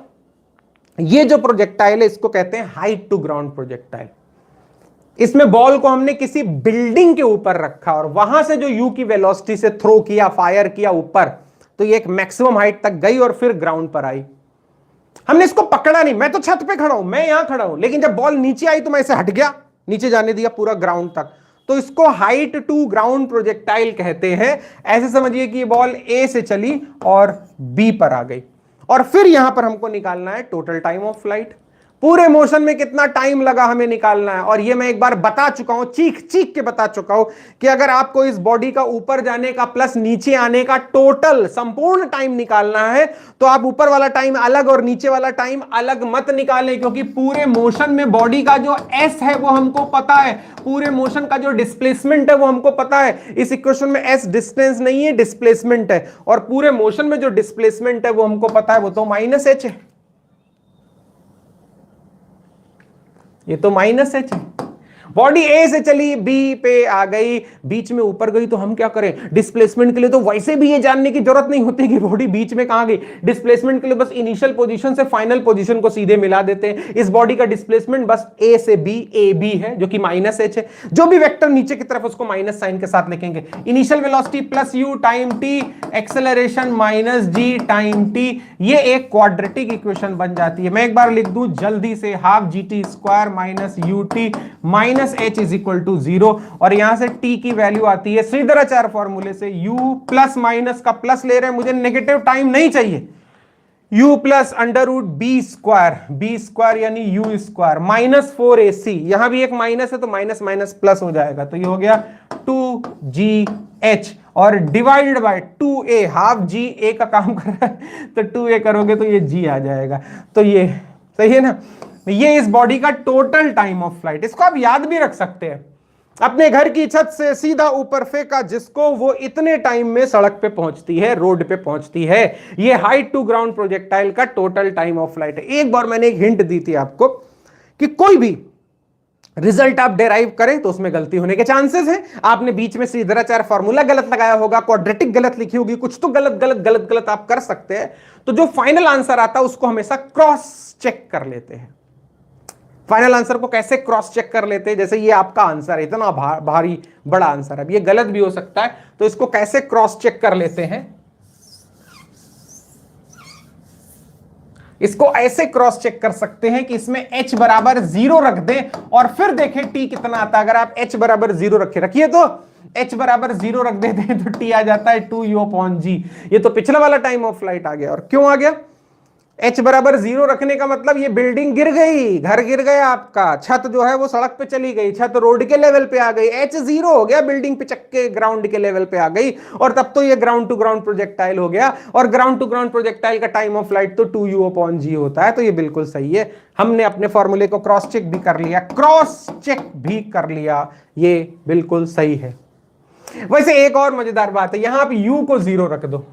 ये जो प्रोजेक्टाइल है इसको कहते हैं हाइट टू ग्राउंड प्रोजेक्टाइल। इसमें बॉल को हमने किसी बिल्डिंग के ऊपर रखा और वहां से जो यू की वेलोसिटी से थ्रो किया, फायर किया ऊपर, तो ये एक मैक्सिमम हाइट तक गई और फिर ग्राउंड पर आई। हमने इसको पकड़ा नहीं, मैं तो छत पे खड़ा हूं, मैं यहां खड़ा हूं, लेकिन जब बॉल नीचे आई तो मैं इसे हट गया, नीचे जाने दिया पूरा ग्राउंड तक। तो इसको हाइट टू ग्राउंड प्रोजेक्टाइल कहते हैं। ऐसे समझिए कि ये बॉल ए से चली और बी पर आ गई, और फिर यहां पर हमको निकालना है टोटल टाइम ऑफ फ्लाइट। पूरे मोशन में कितना टाइम लगा हमें निकालना है। और ये मैं एक बार बता चुका हूं, चीख चीख के बता चुका हूं कि अगर आपको इस बॉडी का ऊपर जाने का प्लस नीचे आने का टोटल संपूर्ण टाइम निकालना है, तो आप ऊपर वाला टाइम अलग और नीचे वाला टाइम अलग मत निकालें, क्योंकि पूरे मोशन में बॉडी का जो एस है वो हमको पता है, पूरे मोशन का जो डिस्प्लेसमेंट है वो हमको पता है। इस इक्वेशन में एस डिस्टेंस नहीं है, डिस्प्लेसमेंट है, और पूरे मोशन में जो डिस्प्लेसमेंट है वो हमको पता है, वो तो माइनस एच है। ये तो माइनस एच है। बॉडी ए से चली, बी पे आ गई, बीच में ऊपर गई, तो हम क्या करें, डिस्प्लेसमेंट के लिए तो वैसे भी ये जानने की जरूरत नहीं होती कि बॉडी बीच में कहां गई। डिस्प्लेसमेंट के लिए बस इनिशियल पोजीशन से फाइनल पोजीशन को सीधे मिला देते हैं। इस बॉडी का डिस्प्लेसमेंट बस ए से बी, ए बी है, जो कि माइनस एच है। जो भी वेक्टर नीचे की तरफ उसको माइनस साइन के साथ लिखेंगे। Initial velocity plus U time T, acceleration minus G time T. ये एक क्वाड्रेटिक इक्वेशन बन जाती है। मैं एक बार लिख दूं जल्दी से, half G T square minus U T minus h is equal to 0, और यहां से t की वैल्यू आती है श्रीधराचार्य फॉर्मूले से, u प्लस माइनस का प्लस ले रहे हैं, मुझे नेगेटिव टाइम नहीं चाहिए, u plus under root B square यानी u स्क्वायर माइनस 4ac, यहां भी एक माइनस है तो माइनस माइनस प्लस हो जाएगा, तो ये हो गया 2gh, और divided by 2a, half G a का काम कर रहा है तो 2a करोगे तो ये g आ जाएगा। तो ये सही है ना। ये इस बॉडी का टोटल टाइम ऑफ फ्लाइट। इसको आप याद भी रख सकते हैं, अपने घर की छत से सीधा ऊपर फेंका जिसको, वो इतने टाइम में सड़क पे पहुंचती है, रोड पे पहुंचती है। ये हाइट टू ग्राउंड प्रोजेक्टाइल का टोटल टाइम ऑफ फ्लाइट है। एक बार मैंने एक हिंट दी थी आपको कि कोई भी रिजल्ट आप डेराइव करें तो उसमें गलती होने के चांसेस हैं। आपने बीच में श्रीधराचार्य फॉर्मूला गलत लगाया होगा, क्वाड्रेटिक गलत लिखी होगी, कुछ तो गलत गलत गलत गलत आप कर सकते हैं। तो जो फाइनल आंसर आता है उसको हमेशा क्रॉस चेक कर लेते हैं। फाइनल आंसर को कैसे क्रॉस चेक कर लेते हैं, जैसे ये आपका आंसर है, इतना भारी बड़ा आंसर है, अब ये गलत भी हो सकता है, तो इसको कैसे क्रॉस चेक कर लेते हैं, इसको ऐसे क्रॉस चेक कर सकते हैं कि इसमें h बराबर 0 रख दें और फिर देखें t कितना आता है। अगर आप h बराबर 0 रखिए तो h बराबर 0 रख देते हैं तो t आ जाता है 2u/g। ये तो पिछला वाला टाइम ऑफ फ्लाइट आ गया। और क्यों आ गया? h बराबर 0 रखने का मतलब ये बिल्डिंग गिर गई, घर गिर गया आपका, छत जो है वो सड़क पे चली गई, छत रोड के लेवल पे आ गई, h 0 हो गया, बिल्डिंग पे चक्के ग्राउंड के लेवल पे आ गई, और तब तो ये ग्राउंड टू ग्राउंड प्रोजेक्टाइल हो गया। और ग्राउंड टू ग्राउंड प्रोजेक्टाइल का टाइम ऑफ फ्लाइट तो 2u/g होता है। तो ये बिल्कुल सही है, हमने अपने फॉर्मूले को क्रॉस चेक भी कर लिया, क्रॉस चेक भी कर लिया, ये बिल्कुल सही है। वैसे एक और मजेदार बात है, यहां आप u को 0 रख दो,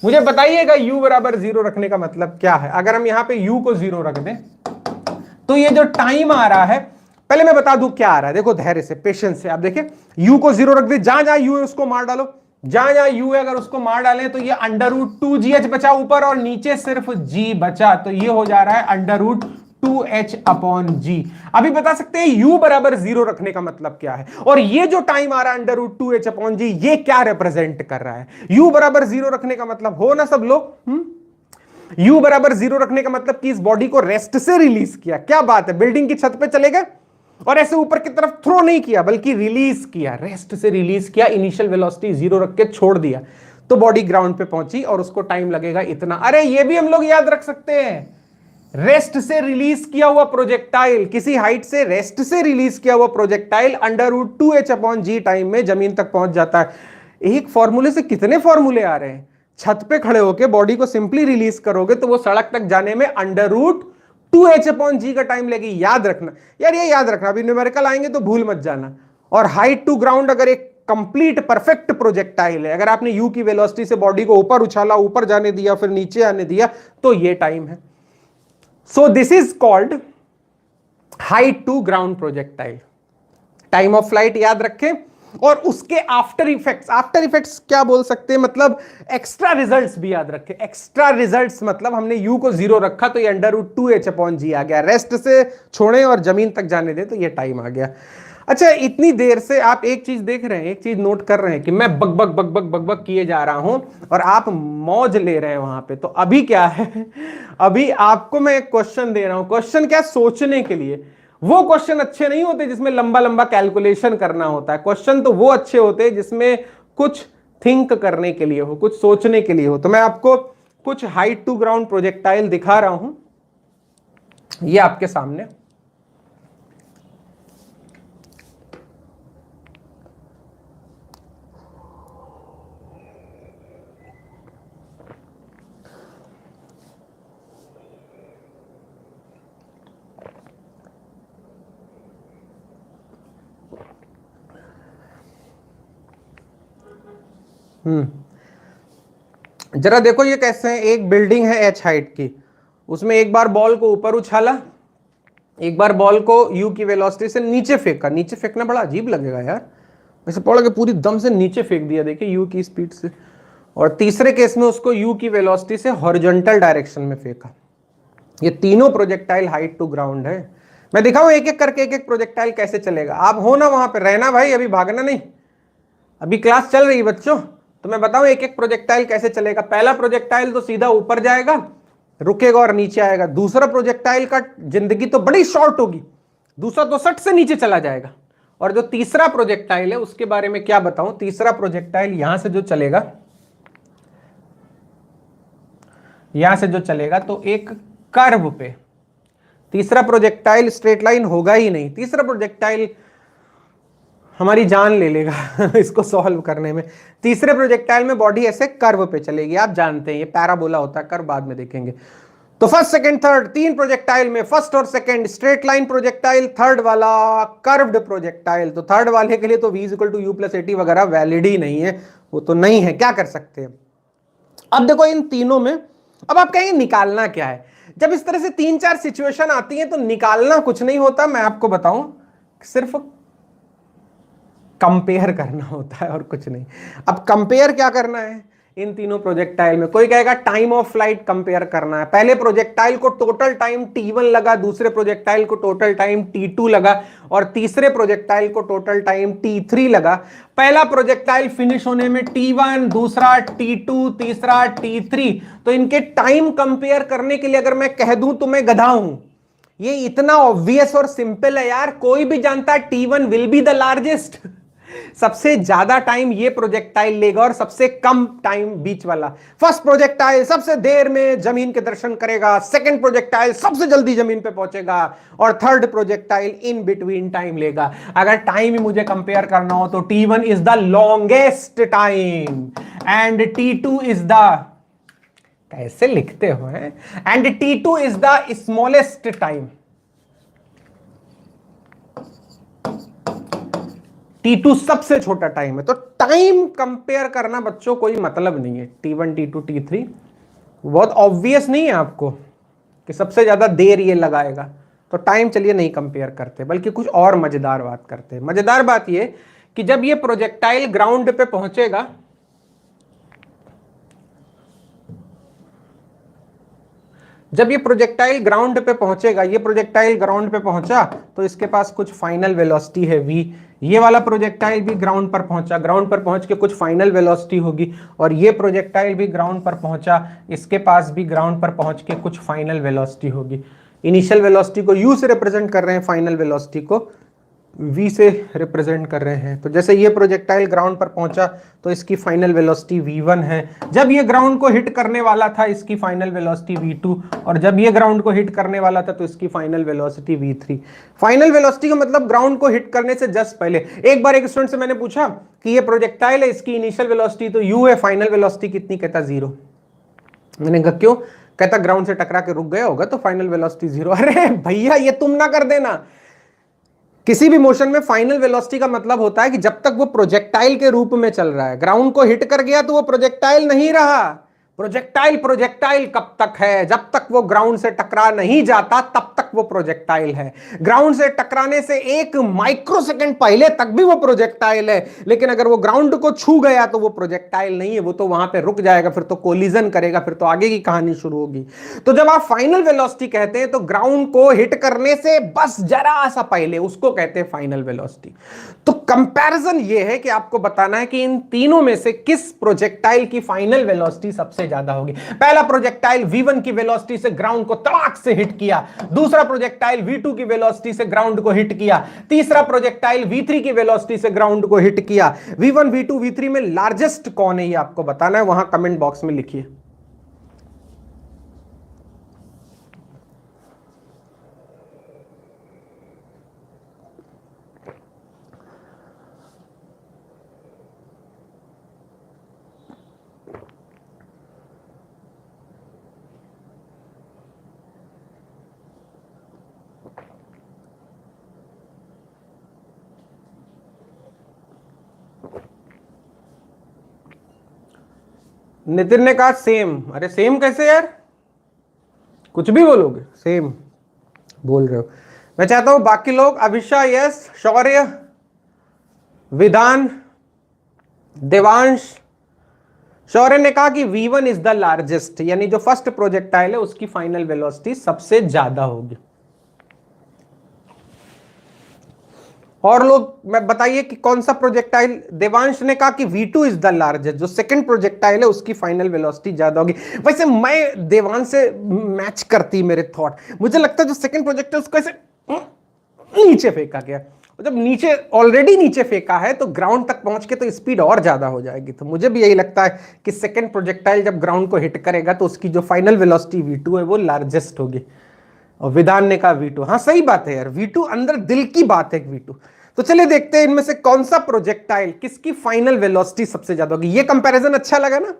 मुझे बताइएगा u बराबर 0 रखने का मतलब क्या है। अगर हम यहां पे u को 0 रख दें तो ये जो टाइम आ रहा है, पहले मैं बता दूं क्या आ रहा है, देखो धैर्य से, पेशेंस से, आप देखिए u को 0 रख दे, जहां जहां u है उसको मार डालो, जहां जहां u है अगर उसको मार डालें तो ये √2gh बचा ऊपर और नीचे सिर्फ g बचा, तो ये हो जा रहा है √2h/g। अभी बता सकते हैं u बराबर 0 रखने का मतलब क्या है, और ये जो टाइम आ रहा है √2h/g ये क्या रिप्रेजेंट कर रहा है। u बराबर 0 रखने का मतलब, हो ना सब लोग, u बराबर 0 रखने का मतलब कि इस बॉडी को रेस्ट से रिलीज किया। क्या बात है, बिल्डिंग की छत पे चले गए और ऐसे ऊपर की तरफ थ्रो नहीं किया बल्कि रिलीज किया, रेस्ट से रिलीज किया, इनिशियल वेलोसिटी 0 रख के छोड़ दिया, तो बॉडी ग्राउंड पे पहुंची और उसको टाइम लगेगा इतना। अरे ये भी हम लोग याद रख सकते हैं, रेस्ट से रिलीज किया हुआ प्रोजेक्टाइल, किसी हाइट से रेस्ट से रिलीज किया हुआ प्रोजेक्टाइल √2h/g टाइम में जमीन तक पहुंच जाता है। एक फॉर्मूले से कितने फॉर्मूले आ रहे हैं। छत पे खड़े होके बॉडी को सिंपली रिलीज करोगे तो वो सड़क तक जाने में √2h/g का टाइम लगेगी। याद रखना यार, ये याद रखना, अभी न्यूमेरिकल आएंगे तो भूल मत जाना। और हाइट टू ग्राउंड अगर एक कंप्लीट परफेक्ट प्रोजेक्टाइल है, अगर आपने यू की वेलोसिटी से बॉडी को ऊपर उछाला, ऊपर जाने दिया, फिर नीचे आने दिया, तो ये टाइम है। So this is called height to ground projectile. Time of flight याद रखें। और उसके आफ्टर इफेक्ट्स क्या बोल सकते हैं, मतलब एक्स्ट्रा रिजल्ट्स भी याद रखें। एक्स्ट्रा रिजल्ट्स मतलब हमने यू को 0 रखा तो ये √2h/g आ गया, रेस्ट से छोड़े और जमीन तक जाने दे तो ये टाइम आ गया। अच्छा, इतनी देर से आप एक चीज देख रहे हैं, एक चीज नोट कर रहे हैं कि मैं बक बक बक बक बक बक किए जा रहा हूं और आप मौज ले रहे हैं वहां पे। तो अभी क्या है, अभी आपको मैं एक क्वेश्चन दे रहा हूं। क्वेश्चन क्या, सोचने के लिए। वो क्वेश्चन अच्छे नहीं होते जिसमें लंबा लंबा कैलकुलेशन करना होता है। क्वेश्चन तो वो अच्छे होते हैं जिसमें कुछ थिंक करने के लिए हो, कुछ सोचने के लिए हो। तो मैं आपको कुछ हाइट टू ग्राउंड प्रोजेक्टाइल दिखा रहा हूं, ये आपके सामने। जरा देखो ये कैसे है। एक बिल्डिंग है h हाइट की, उसमें एक बार बॉल को ऊपर उछाला, एक बार बॉल को u की वेलोसिटी से नीचे फेंका। नीचे फेंकना बड़ा अजीब लगेगा यार, वैसे पड़ के पूरी दम से नीचे फेंक दिया, देखिए u की स्पीड से। और तीसरे केस में उसको u की वेलोसिटी से हॉरिजॉन्टल डायरेक्शन में फेंका। ये तीनों प्रोजेक्टाइल हाइट टू ग्राउंड है। मैं दिखाऊं एक एक करके एक एक प्रोजेक्टाइल कैसे चलेगा। आप हो ना वहां पे, रहना भाई, अभी भागना नहीं, अभी क्लास चल रही है बच्चों। तो मैं बताऊं एक एक प्रोजेक्टाइल कैसे चलेगा। पहला प्रोजेक्टाइल तो सीधा ऊपर जाएगा, रुकेगा और नीचे आएगा। दूसरा प्रोजेक्टाइल का जिंदगी तो बड़ी शॉर्ट होगी, दूसरा तो सट से नीचे चला जाएगा। और जो तीसरा प्रोजेक्टाइल है उसके बारे में क्या बताऊं। तीसरा प्रोजेक्टाइल यहां से जो चलेगा, यहां से जो चलेगा तो एक कर्व पे। तीसरा प्रोजेक्टाइल स्ट्रेट लाइन होगा ही नहीं, तीसरा प्रोजेक्टाइल हमारी जान ले लेगा इसको सॉल्व करने में। तीसरे प्रोजेक्टाइल में बॉडी ऐसे कर्व पे चलेगी, आप जानते हैं ये पैराबोला होता है, कर्व बाद में देखेंगे। तो फर्स्ट सेकंड थर्ड, तीन प्रोजेक्टाइल में फर्स्ट और second straight line projectile, third वाला कर्व्ड प्रोजेक्टाइल। तो थर्ड वाले के लिए तो v = u+80 वगैरह वैलिड ही नहीं है, वो तो नहीं है, क्या कर सकते हैं। अब देखो इन तीनों में, अब आप कहेंगे निकालना क्या है। जब इस तरह से 3-4 सिचुएशन आती है तो निकालना कुछ नहीं होता, मैं आपको बताऊं, सिर्फ कंपेयर करना होता है और कुछ नहीं। अब कंपेयर क्या करना है इन तीनों प्रोजेक्टाइल में। कोई कहेगा टाइम ऑफ फ्लाइट कंपेयर करना है। पहले प्रोजेक्टाइल को टोटल टाइम t1 लगा, दूसरे प्रोजेक्टाइल को टोटल टाइम t2 लगा और तीसरे प्रोजेक्टाइल को टोटल टाइम t3 लगा। पहला प्रोजेक्टाइल फिनिश होने में t1, दूसरा t2, तीसरा t3। तो इनके टाइम कंपेयर करने के लिए अगर मैं कह दूं तो मैं गधा हूं। ये इतना ऑब्वियस और सिंपल है यार, कोई भी जानता है t1 will be the largest. सबसे ज्यादा टाइम ये प्रोजेक्टाइल लेगा और सबसे कम टाइम बीच वाला। फर्स्ट प्रोजेक्टाइल सबसे देर में जमीन के दर्शन करेगा, सेकंड प्रोजेक्टाइल सबसे जल्दी जमीन पे पहुंचेगा और third projectile in between time लेगा। अगर टाइम ही मुझे कंपेयर करना हो तो t1 is the longest time and t2 is the, कैसे लिखते हो हैं, and t2 is the smallest time. t2 सबसे छोटा टाइम है। तो टाइम कंपेयर करना बच्चों कोई मतलब नहीं है। t1, t2, t3 बहुत ऑब्वियस नहीं है आपको कि सबसे ज्यादा देर ये लगाएगा, तो टाइम चलिए नहीं कंपेयर करते, बल्कि कुछ और मजेदार बात करते हैं। मजेदार बात ये कि जब ये प्रोजेक्टाइल ग्राउंड पे पहुंचेगा, जब ये प्रोजेक्टाइल ग्राउंड पे पहुंचेगा, ये प्रोजेक्टाइल ग्राउंड पे पहुंचा तो इसके पास कुछ फाइनल वेलोसिटी है v। ये वाला प्रोजेक्टाइल भी ग्राउंड पर पहुंचा, ग्राउंड पर पहुंच के कुछ फाइनल वेलोसिटी होगी। और ये प्रोजेक्टाइल भी ग्राउंड पर पहुंचा, इसके पास भी ग्राउंड पर पहुंच के कुछ फाइनल वेलोसिटी होगी। इनिशियल वेलोसिटी को u से रिप्रेजेंट कर रहे हैं, फाइनल वेलोसिटी को v से रिप्रेजेंट कर रहे हैं। तो जैसे ये प्रोजेक्टाइल ग्राउंड पर पहुंचा तो इसकी फाइनल वेलोसिटी v1 है, जब ये ग्राउंड को हिट करने वाला था इसकी फाइनल वेलोसिटी v2, और जब ये ग्राउंड को हिट करने वाला था तो इसकी final velocity v3। Final velocity का मतलब ग्राउंड को हिट करने से जस्ट पहले। एक बार एक स्टूडेंट से मैंने पूछा कि ये प्रोजेक्टाइल है, इसकी इनिशियल वेलोसिटी तो u है, फाइनल वेलोसिटी कितनी? कहता 0। मैंने कहा क्यों? कहता ग्राउंड से टकरा के रुक गया होगा तो फाइनल वेलोसिटी 0। अरे भैया ये तुम ना कर देना। किसी भी मोशन में फाइनल वेलोसिटी का मतलब होता है कि जब तक वो प्रोजेक्टाइल के रूप में चल रहा है, ग्राउंड को हिट कर गया तो वो प्रोजेक्टाइल नहीं रहा। प्रोजेक्टाइल कब तक है? जब तक वो ग्राउंड से टकरा नहीं जाता तब तक वो प्रोजेक्टाइल है। ग्राउंड से टकराने से 1 माइक्रोसेकंड पहले तक भी वो प्रोजेक्टाइल है, लेकिन अगर वो ग्राउंड को छू गया तो वो प्रोजेक्टाइल नहीं है, वो तो वहां पे रुक जाएगा, फिर तो कोलिजन करेगा, फिर तो आगे की कहानी शुरू होगी। तो जब आप फाइनल वेलोसिटी कहते हैं तो ग्राउंड को हिट करने से बस जरा सा पहले, उसको कहते हैं फाइनल वेलोसिटी। तो कंपैरिजन ये है कि आपको बताना है कि इन तीनों में से किस प्रोजेक्टाइल की फाइनल वेलोसिटी सबसे ज्यादा होगी। पहला प्रोजेक्टाइल v1 की वेलोसिटी से ग्राउंड को तड़ाक से हिट किया, दूसरा प्रोजेक्टाइल v2 की वेलोसिटी से ग्राउंड को हिट किया, तीसरा प्रोजेक्टाइल v3 की वेलोसिटी से ग्राउंड को हिट किया। v1 v2 v3 में लार्जेस्ट कौन है ये आपको बताना है, वहां कमेंट बॉक्स में लिखिए। नितिन ने कहा सेम। अरे सेम कैसे यार, कुछ भी बोलोगे, सेम बोल रहे हो। मैं चाहता हूं बाकी लोग, अभिषा यस, शौर्य, विधान, देवांश। शौर्य ने कहा कि v1 इज द लार्जेस्ट, यानी जो फर्स्ट प्रोजेक्टाइल है उसकी फाइनल वेलोसिटी सबसे ज्यादा होगी। और लोग मैं बताइए कि कौन सा प्रोजेक्टाइल? देवांश ने कहा कि v2 इज द लार्जेस्ट, जो सेकंड प्रोजेक्टाइल है उसकी फाइनल वेलोसिटी ज्यादा होगी। वैसे मैं देवांश से मैच करती मेरे थॉट, मुझे लगता है जो सेकंड प्रोजेक्टाइल उसको ऐसे नीचे फेंका गया, जब नीचे ऑलरेडी नीचे फेंका है तो ग्राउंड तक पहुंच के तो स्पीड और ज्यादा हो जाएगी। तो मुझे भी यही लगता है कि सेकंड प्रोजेक्टाइल जब ग्राउंड को हिट करेगा तो उसकी जो फाइनल वेलोसिटी v2 है वो लार्जेस्ट होगी। और विधान ने कहा v2। हाँ सही बात है यार, v2 अंदर दिल की बात है v2। तो चलिए देखते हैं इनमें से कौन सा प्रोजेक्टाइल किसकी फाइनल वेलोसिटी सबसे ज्यादा होगी। ये कंपैरिजन अच्छा लगा ना?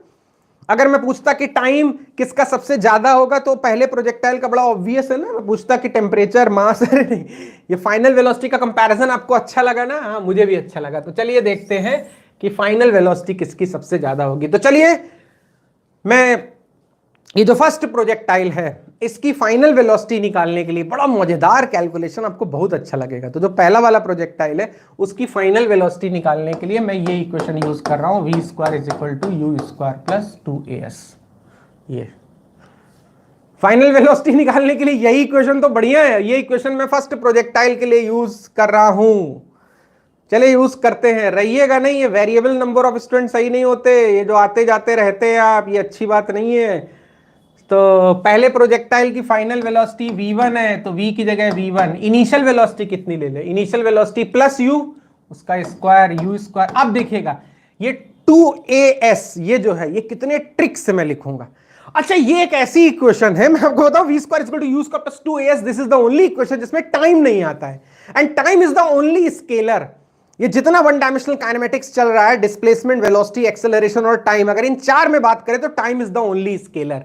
अगर मैं पूछता कि टाइम किसका सबसे ज्यादा होगा तो पहले प्रोजेक्टाइल का बड़ा ऑब्वियस है ना। मैं पूछता कि टेम्परेचर, मास, नहीं, ये फाइनल वेलोसिटी का कंपैरिजन आपको अच्छा लगा ना? हाँ मुझे भी अच्छा लगा। तो चलिए देखते हैं कि फाइनल वेलोसिटी किसकी सबसे ज्यादा होगी। तो चलिए मैं ये जो फर्स्ट प्रोजेक्टाइल है इसकी फाइनल वेलोसिटी निकालने के लिए बड़ा मजेदार कैलकुलेशन, आपको बहुत अच्छा लगेगा। तो जो पहला वाला प्रोजेक्टाइल है उसकी फाइनल वेलोसिटी निकालने के लिए मैं ये इक्वेशन यूज कर रहा हूं, v² = u² + 2as। ये फाइनल वेलोसिटी निकालने के लिए यही इक्वेशन तो बढ़िया है। ये इक्वेशन मैं फर्स्ट प्रोजेक्टाइल के लिए यूज कर रहा हूं। चलिए यूज करते हैं, रहिएगा नहीं, ये वेरिएबल नंबर ऑफ स्टूडेंट सही नहीं होते, ये जो आते जाते रहते हैं आप, ये अच्छी बात नहीं है। तो पहले प्रोजेक्टाइल की फाइनल वेलोसिटी v1 है तो v की जगह v1। इनिशियल वेलोसिटी कितनी ले ले? इनिशियल वेलोसिटी प्लस u, उसका स्क्वायर u²। अब देखिएगा ये 2as, ये जो है ये कितने ट्रिक से मैं लिखूंगा। अच्छा ये एक ऐसी इक्वेशन है, मैं आपको बताऊं, v² = u² + 2as, this is the only equation जिसमें टाइम नहीं आता है, and time is the only scalar. ये जितना वन डायमेंशनल काइनेमेटिक्स चल रहा है, डिस्प्लेसमेंट, वेलोसिटी, एक्सेलरेशन और टाइम, अगर इन चार में बात करें तो time is the only scalar.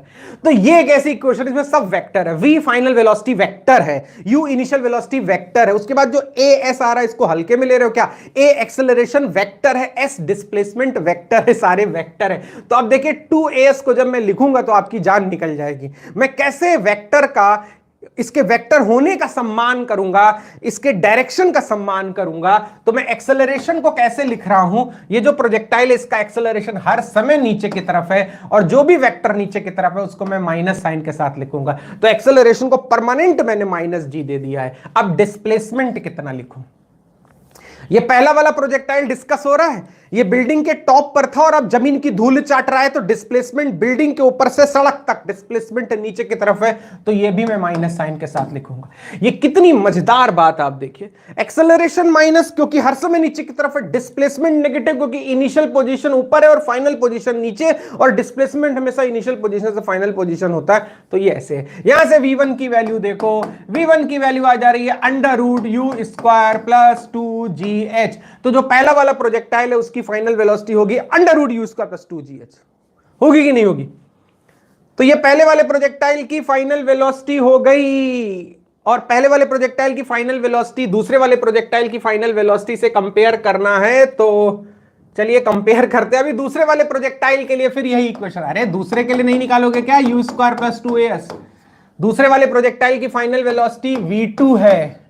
तो ये एक ऐसी इक्वेशन इसमें सब वेक्टर है। v फाइनल वेलोसिटी वेक्टर है, u इनिशियल वेलोसिटी वेक्टर है, उसके बाद जो as आ रहा है इसको हल्के में ले रहे हो क्या? a एक्सेलरेशन वेक्टर है, s डिस्प्लेसमेंट वेक्टर है, सारे वेक्टर है। तो अब देखिए 2as को जब मैं लिखूंगा तो आपकी जान निकल जाएगी। मैं कैसे वेक्टर का, इसके वेक्टर होने का सम्मान करूंगा, इसके डायरेक्शन का सम्मान करूंगा। तो मैं एक्सेलरेशन को कैसे लिख रहा हूं? ये जो प्रोजेक्टाइल है इसका एक्सेलरेशन हर समय नीचे की तरफ है, और जो भी वेक्टर नीचे की तरफ है उसको मैं माइनस साइन के साथ लिखूंगा। तो एक्सेलरेशन को परमानेंट मैंने -g दे दिया है। अब डिस्प्लेसमेंट कितना लिखूं? ये पहला वाला प्रोजेक्टाइल डिस्कस हो रहा है, ये बिल्डिंग के टॉप पर था और अब जमीन की धूल चाट रहा है, तो डिस्प्लेसमेंट बिल्डिंग के ऊपर से सड़क तक, डिस्प्लेसमेंट नीचे की तरफ है, तो ये भी मैं माइनस साइन के साथ लिखूंगा। ये कितनी मजेदार बात आप देखिए, एक्सेलरेशन माइनस क्योंकि हर समय नीचे की तरफ है, डिस्प्लेसमेंट नेगेटिव क्योंकि इनिशियल पोजीशन ऊपर है और फाइनल पोजीशन नीचे, और डिस्प्लेसमेंट हमेशा इनिशियल पोजीशन से फाइनल पोजीशन होता है। तो ये ऐसे है। यहां से v1 की वैल्यू देखो, v1 की वैल्यू आ जा रही है under root you square plus 2gh। तो जो पहला वाला प्रोजेक्टाइल है उसकी फाइनल वेलोसिटी होगी under root you square plus 2gh। होगी कि नहीं होगी? तो ये पहले वाले प्रोजेक्टाइल की फाइनल वेलोसिटी हो गई, और पहले वाले प्रोजेक्टाइल की फाइनल वेलोसिटी दूसरे वाले प्रोजेक्टाइल की फाइनल वेलोसिटी से कंपेयर करना है, तो चलिए कंपेयर करते हैं। अभी दूसरे वाले प्रोजेक्टाइल के लिए फिर यही इक्वेशन, अरे दूसरे के लिए नहीं निकालोगे क्या? You square plus 2as। दूसरे वाले प्रोजेक्टाइल की फाइनल वेलोसिटी v2 है,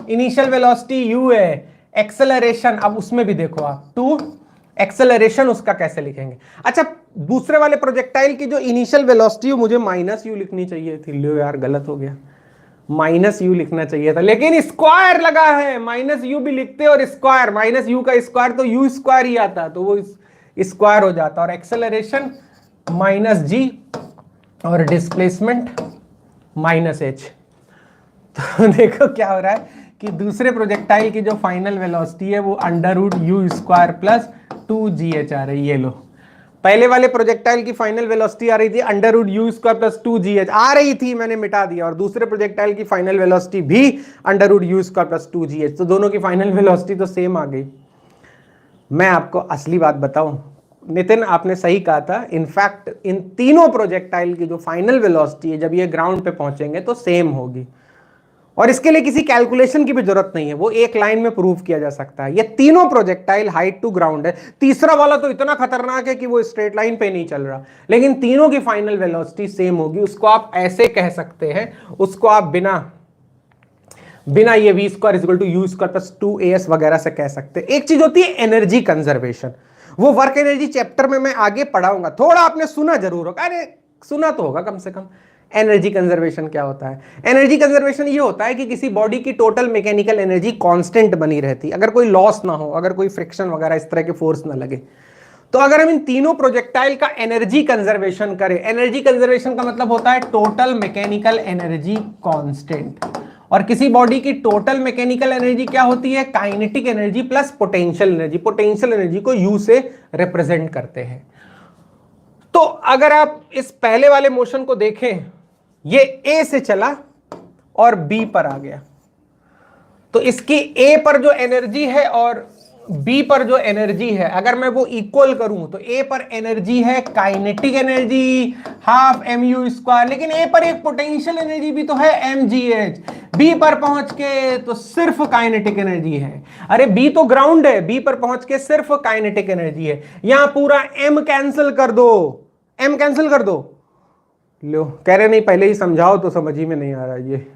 इनिशियल वेलोसिटी u है, एक्सेलरेशन अब उसमें भी देखो आप 2, एक्सेलरेशन उसका कैसे लिखेंगे? अच्छा, दूसरे वाले प्रोजेक्टाइल की जो इनिशियल वेलोसिटी है मुझे माइनस यू लिखनी चाहिए थी, लो यार गलत हो गया, माइनस यू लिखना चाहिए था, लेकिन स्क्वायर लगा है, माइनस यू भी लिखते और स्क्वायर, माइनस यू का स्क्वायर तो यू स्क्वायर ही आता, तो वो स्क्वायर हो जाता, और एक्सेलरेशन माइनस जी और डिस्प्लेसमेंट माइनस एच। तो देखो क्या हो रहा है कि दूसरे प्रोजेक्टाइल की जो फाइनल वेलोसिटी है वो under root you square plus 2gh आ रही है। ये लो, पहले वाले प्रोजेक्टाइल की फाइनल वेलोसिटी आ रही थी under root you square plus 2gh आ रही थी, मैंने मिटा दिया, और दूसरे प्रोजेक्टाइल की फाइनल वेलोसिटी भी under root you square plus 2gh, तो दोनों की फाइनल वेलोसिटी तो सेम आ गई। मैं आपको असली बात बताऊं, नितिन आपने सही कहा था, इनफैक्ट इन तीनों प्रोजेक्टाइल की जो फाइनल वेलोसिटी है जब ये ग्राउंड पे पहुंचेंगे तो सेम होगी, और इसके लिए किसी कैलकुलेशन की भी जरूरत नहीं है, वो एक लाइन में प्रूव किया जा सकता है। ये तीनों प्रोजेक्टाइल हाइट टू ग्राउंड है, तीसरा वाला तो इतना खतरनाक है कि वो स्ट्रेट लाइन पे नहीं चल रहा, लेकिन तीनों की फाइनल वेलोसिटी सेम होगी। उसको आप ऐसे कह सकते हैं, उसको आप बिना ये v square equal to u square plus 2as वगैरह से कह सकते हैं। एक चीज होती है एनर्जी कंजर्वेशन, वो वर्क एनर्जी चैप्टर में मैं आगे पढ़ाऊंगा, थोड़ा आपने सुना जरूर होगा, अरे सुना तो होगा कम से कम। एनर्जी कंजर्वेशन क्या होता है? एनर्जी कंजर्वेशन ये होता है कि किसी बॉडी की टोटल मैकेनिकल एनर्जी कांस्टेंट बनी रहती, अगर कोई लॉस ना हो, अगर कोई फ्रिक्शन वगैरह इस तरह के फोर्स ना लगे। तो अगर हम इन तीनों प्रोजेक्टाइल का एनर्जी कंजर्वेशन करें, एनर्जी कंजर्वेशन का मतलब होता है टोटल मैकेनिकल एनर्जी कांस्टेंट, और किसी बॉडी की टोटल मैकेनिकल एनर्जी क्या होती है? Kinetic energy plus potential energy. Potential energy को यू से रिप्रेजेंट करते हैं। तो अगर आप इस पहले वाले मोशन को देखें, ये ए से चला और बी पर आ गया, तो इसकी ए पर जो एनर्जी है और बी पर जो एनर्जी है अगर मैं वो इक्वल करूं, तो ए पर एनर्जी है kinetic energy half m u square, लेकिन ए पर एक पोटेंशियल एनर्जी भी तो है mgh, बी पर पहुंच के तो सिर्फ काइनेटिक एनर्जी है। अरे बी तो ग्राउंड है, बी पर पहुंच के सिर्फ काइनेटिक एनर्जी है। यहां पूरा एम कैंसिल कर दो, एम कैंसिल कर दो, लो कह रहे नहीं पहले ही समझाओ तो समझ ही में नहीं आ रहा। ये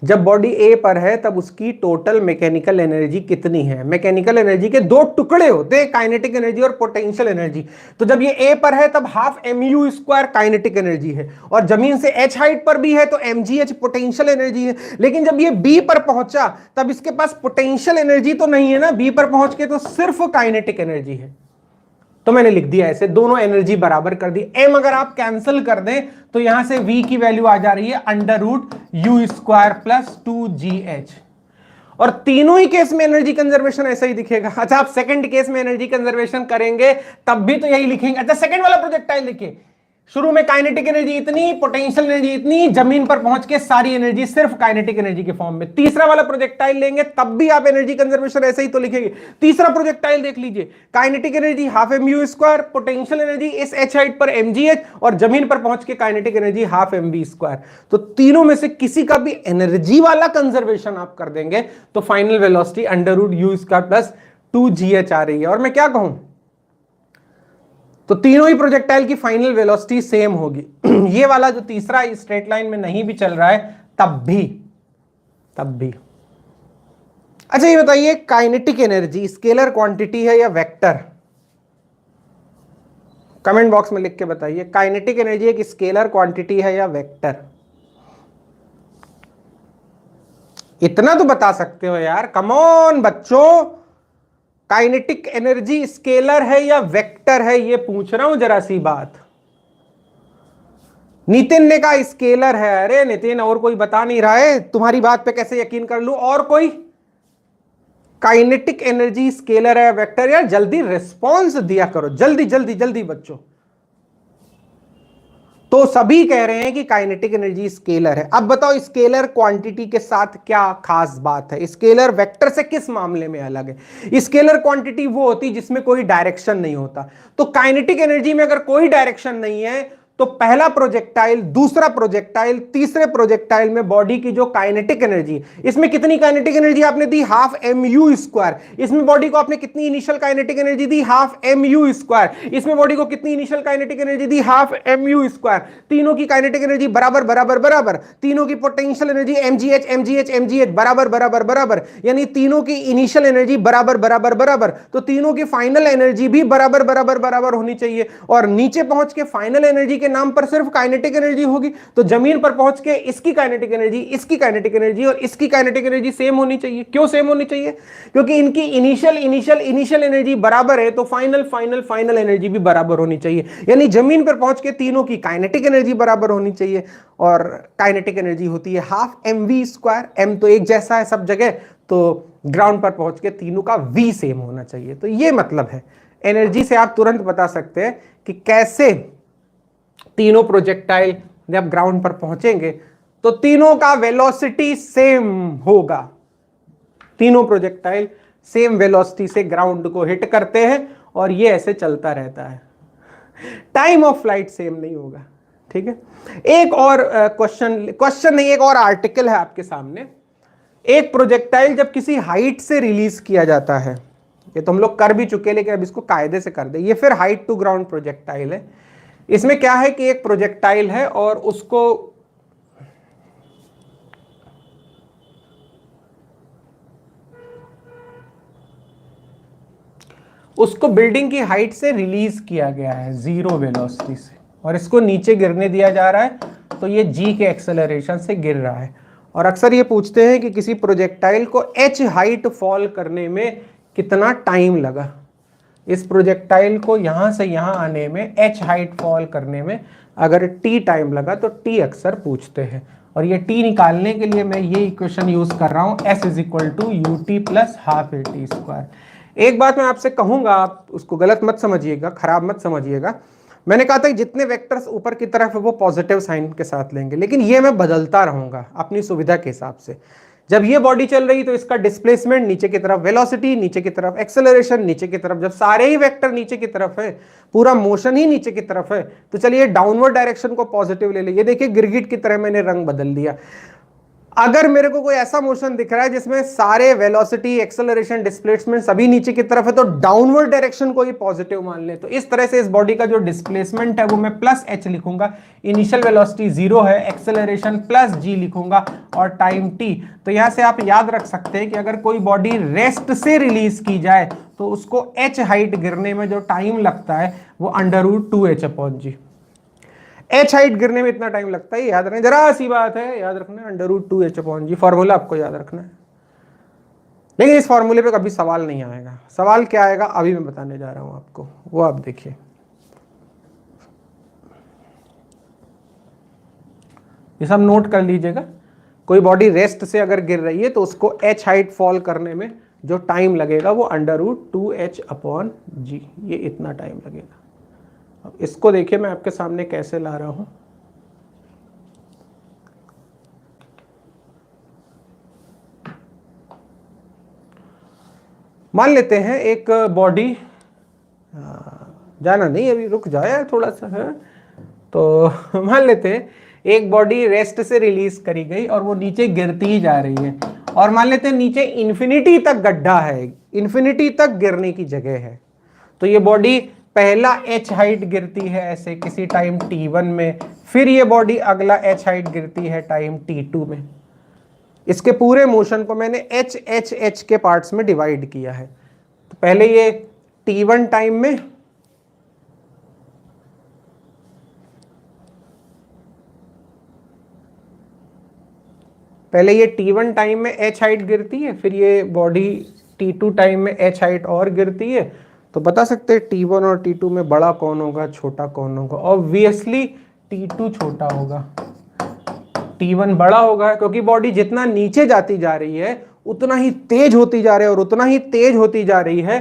जब बॉडी ए पर है तब उसकी टोटल मैकेनिकल एनर्जी कितनी है? मैकेनिकल एनर्जी के दो टुकड़े होते हैं, काइनेटिक एनर्जी और पोटेंशियल एनर्जी। तो जब ये ए पर है तब half m u square kinetic energy है, और जमीन से एच हाइट पर भी है तो mgh पोटेंशियल एनर्जी है। लेकिन जब ये बी पर पहुंचा तब इसके पास पोटेंशियल एनर्जी तो नहीं है ना, बी पर पहुंच के तो सिर्फ काइनेटिक एनर्जी है। तो मैंने लिख दिया ऐसे, दोनों एनर्जी बराबर कर दी। एम अगर आप कैंसिल कर दें तो यहां से v की वैल्यू आ जा रही है under root you square plus 2gh, और तीनों ही केस में एनर्जी कंजर्वेशन ऐसा ही दिखेगा। अच्छा, आप सेकंड केस में एनर्जी कंजर्वेशन करेंगे तब भी तो यही लिखेंगे। अच्छा, सेकंड वाला प्रोजेक्टाइल देखिए, शुरू में काइनेटिक एनर्जी इतनी, पोटेंशियल एनर्जी इतनी, जमीन पर पहुंच के सारी एनर्जी सिर्फ काइनेटिक एनर्जी के फॉर्म में। तीसरा वाला प्रोजेक्टाइल लेंगे तब भी आप एनर्जी कंजर्वेशन ऐसे ही तो लिखेंगे। तीसरा प्रोजेक्टाइल देख लीजिए, kinetic energy half m u square, potential energy इस एच हाइट पर mgh, और जमीन पर पहुंच के kinetic energy half m v square. तो तीनों में से किसी का भी एनर्जी वाला कंजर्वेशन आप कर देंगे तो final velocity under root you square plus 2gh आ रही है। और मैं क्या कहूं, तो तीनों ही प्रोजेक्टाइल की फाइनल वेलोसिटी सेम होगी। ये वाला जो तीसरा स्ट्रेट लाइन में नहीं भी चल रहा है तब भी। अच्छा ये बताइए, काइनेटिक एनर्जी स्केलर क्वांटिटी है या वेक्टर? कमेंट बॉक्स में लिख के बताइए, काइनेटिक एनर्जी एक स्केलर क्वांटिटी है या वेक्टर? इतना तो बता सकते हो यार, कम ऑन बच्चों, काइनेटिक एनर्जी स्केलर है या वेक्टर है, ये पूछ रहा हूं जरा सी बात। नितिन ने कहा स्केलर है। अरे नितिन, और कोई बता नहीं रहा है, तुम्हारी बात पे कैसे यकीन कर लूं? और कोई? काइनेटिक एनर्जी स्केलर है वेक्टर? यार जल्दी रिस्पॉन्स दिया करो, जल्दी जल्दी जल्दी बच्चों। तो सभी कह रहे हैं कि काइनेटिक एनर्जी स्केलर है। अब बताओ स्केलर क्वांटिटी के साथ क्या खास बात है? स्केलर वेक्टर से किस मामले में अलग है? स्केलर क्वांटिटी वो होती है जिसमें कोई डायरेक्शन नहीं होता। तो काइनेटिक एनर्जी में अगर कोई डायरेक्शन नहीं है तो पहला प्रोजेक्टाइल, दूसरा प्रोजेक्टाइल, तीसरे प्रोजेक्टाइल में बॉडी की जो काइनेटिक एनर्जी, इसमें कितनी काइनेटिक एनर्जी आपने दी? Half mu square. इसमें बॉडी को आपने कितनी इनिशियल काइनेटिक एनर्जी दी? Half mu square. इसमें बॉडी को कितनी इनिशियल काइनेटिक एनर्जी दी? Half mu square. तीनों की काइनेटिक एनर्जी बराबर बराबर बराबर, तीनों की potential energy mgh mgh mgh बराबर बराबर बराबर, यानी तीनों की इनिशियल एनर्जी बराबर बराबर बराबर, तो तीनों की फाइनल एनर्जी भी बराबर बराबर बराबर होनी चाहिए। और नीचे पहुंच के फाइनल एनर्जी के नाम पर सिर्फ काइनेटिक एनर्जी होगी, तो जमीन पर पहुंच के इसकी काइनेटिक एनर्जी, इसकी काइनेटिक एनर्जी और इसकी काइनेटिक एनर्जी सेम होनी चाहिए। क्यों सेम होनी चाहिए? क्योंकि इनकी इनिशियल एनर्जी बराबर है, तो फाइनल फाइनल फाइनल एनर्जी भी बराबर होनी चाहिए। यानी जमीन पर पहुंच के तीनों की काइनेटिक एनर्जी बराबर होनी चाहिए, और काइनेटिक एनर्जी होती है हाफ mv स्क्वायर। m तो एक जैसा है सब जगह, तो ग्राउंड पर पहुंच के तीनों का v सेम होना चाहिए। तो ये मतलब है एनर्जी से आप तुरंत बता सकते हैं कि कैसे तीनों प्रोजेक्टाइल जब ग्राउंड पर पहुंचेंगे तो तीनों का वेलोसिटी सेम होगा। तीनों प्रोजेक्टाइल सेम वेलोसिटी से ग्राउंड को हिट करते हैं और ये ऐसे चलता रहता है। टाइम ऑफ फ्लाइट सेम नहीं होगा। ठीक है, एक और क्वेश्चन नहीं, एक और आर्टिकल है आपके सामने। एक प्रोजेक्टाइल जब किसी हाइट से रिलीज किया जाता है, ये तो हम लोग कर भी चुके, लेकिन अब इसको कायदे से कर दे। ये फिर हाइट टू ग्राउंड प्रोजेक्टाइल है। इसमें क्या है कि एक प्रोजेक्टाइल है और उसको बिल्डिंग की हाइट से रिलीज किया गया है 0 वेलोसिटी से, और इसको नीचे गिरने दिया जा रहा है, तो ये g के एक्सेलरेशन से गिर रहा है। और अक्सर ये पूछते हैं कि किसी प्रोजेक्टाइल को h हाइट फॉल करने में कितना टाइम लगा। इस प्रोजेक्टाइल को यहां से यहां आने में, h हाइट फॉल करने में अगर t टाइम लगा तो t अक्सर पूछते हैं। और ये t निकालने के लिए मैं ये इक्वेशन यूज कर रहा हूं, s is equal to ut plus half a t square. एक बात मैं आपसे कहूंगा, आप उसको गलत मत समझिएगा, खराब मत समझिएगा। मैंने कहा था कि जितने वेक्टर्स ऊपर की तरफ है वो पॉजिटिव साइन के साथ लेंगे, लेकिन ये मैं बदलता रहूंगा अपनी सुविधा के हिसाब से। जब ये बॉडी चल रही तो इसका डिस्प्लेसमेंट नीचे की तरफ, वेलोसिटी नीचे की तरफ, एक्सेलरेशन नीचे की तरफ। जब सारे ही वेक्टर नीचे की तरफ है, पूरा मोशन ही नीचे की तरफ है, तो चलिए डाउनवर्ड डायरेक्शन को पॉजिटिव ले लीजिए। देखिए गिरगिट की तरह मैंने रंग बदल दिया। अगर मेरे को कोई ऐसा मोशन दिख रहा है जिसमें सारे वेलोसिटी, एक्सेलरेशन, डिस्प्लेसमेंट सभी नीचे की तरफ है, तो डाउनवर्ड डायरेक्शन को ही पॉजिटिव मान ले। तो इस तरह से इस बॉडी का जो डिस्प्लेसमेंट है वो मैं प्लस h लिखूंगा, इनिशियल वेलोसिटी 0 है, एक्सेलरेशन प्लस g लिखूंगा और टाइम t। तो यहां से आप याद रख सकते हैं कि अगर कोई बॉडी रेस्ट से रिलीज की जाए तो उसको h हाइट गिरने में जो टाइम लगता है वो √2h/g। h हाइट गिरने में इतना टाइम लगता है, याद रखना, जरा सी बात है, याद रखना √2h/g फॉर्मूला आपको याद रखना है। लेकिन इस फॉर्मूले पे कभी सवाल नहीं आएगा। सवाल क्या आएगा अभी मैं बताने जा रहा हूं आपको, वो आप देखिए। ये सब नोट कर लीजिएगा। कोई बॉडी रेस्ट से अगर गिर रही है तो उसको h हाइट फॉल करने में जो टाइम लगेगा वो √2h/g, ये इतना टाइम लगेगा। अब इसको देखिए मैं आपके सामने कैसे ला रहा हूं। मान लेते हैं एक बॉडी, जाना नहीं अभी, रुक जाए थोड़ा सा है। तो मान लेते हैं एक बॉडी रेस्ट से रिलीज करी गई और वो नीचे गिरती ही जा रही है, और मान लेते हैं नीचे इन्फिनिटी तक गड्ढा है, इन्फिनिटी तक गिरने की जगह है। तो ये बॉडी पहला h हाइट गिरती है ऐसे किसी टाइम t1 में, फिर ये बॉडी अगला h हाइट गिरती है टाइम t2 में। इसके पूरे मोशन को मैंने h के पार्ट्स में डिवाइड किया है। तो पहले ये t1 टाइम में, h हाइट गिरती है, फिर ये बॉडी T2 टाइम में h हाइट और गिरती है, तो बता सकते हैं T1 और T2 में बड़ा कौन होगा, छोटा कौन होगा? ऑब्वियसली T2 छोटा होगा, T1 बड़ा होगा, क्योंकि बॉडी जितना नीचे जाती जा रही है उतना ही तेज होती जा रही है, और उतना ही तेज होती जा रही है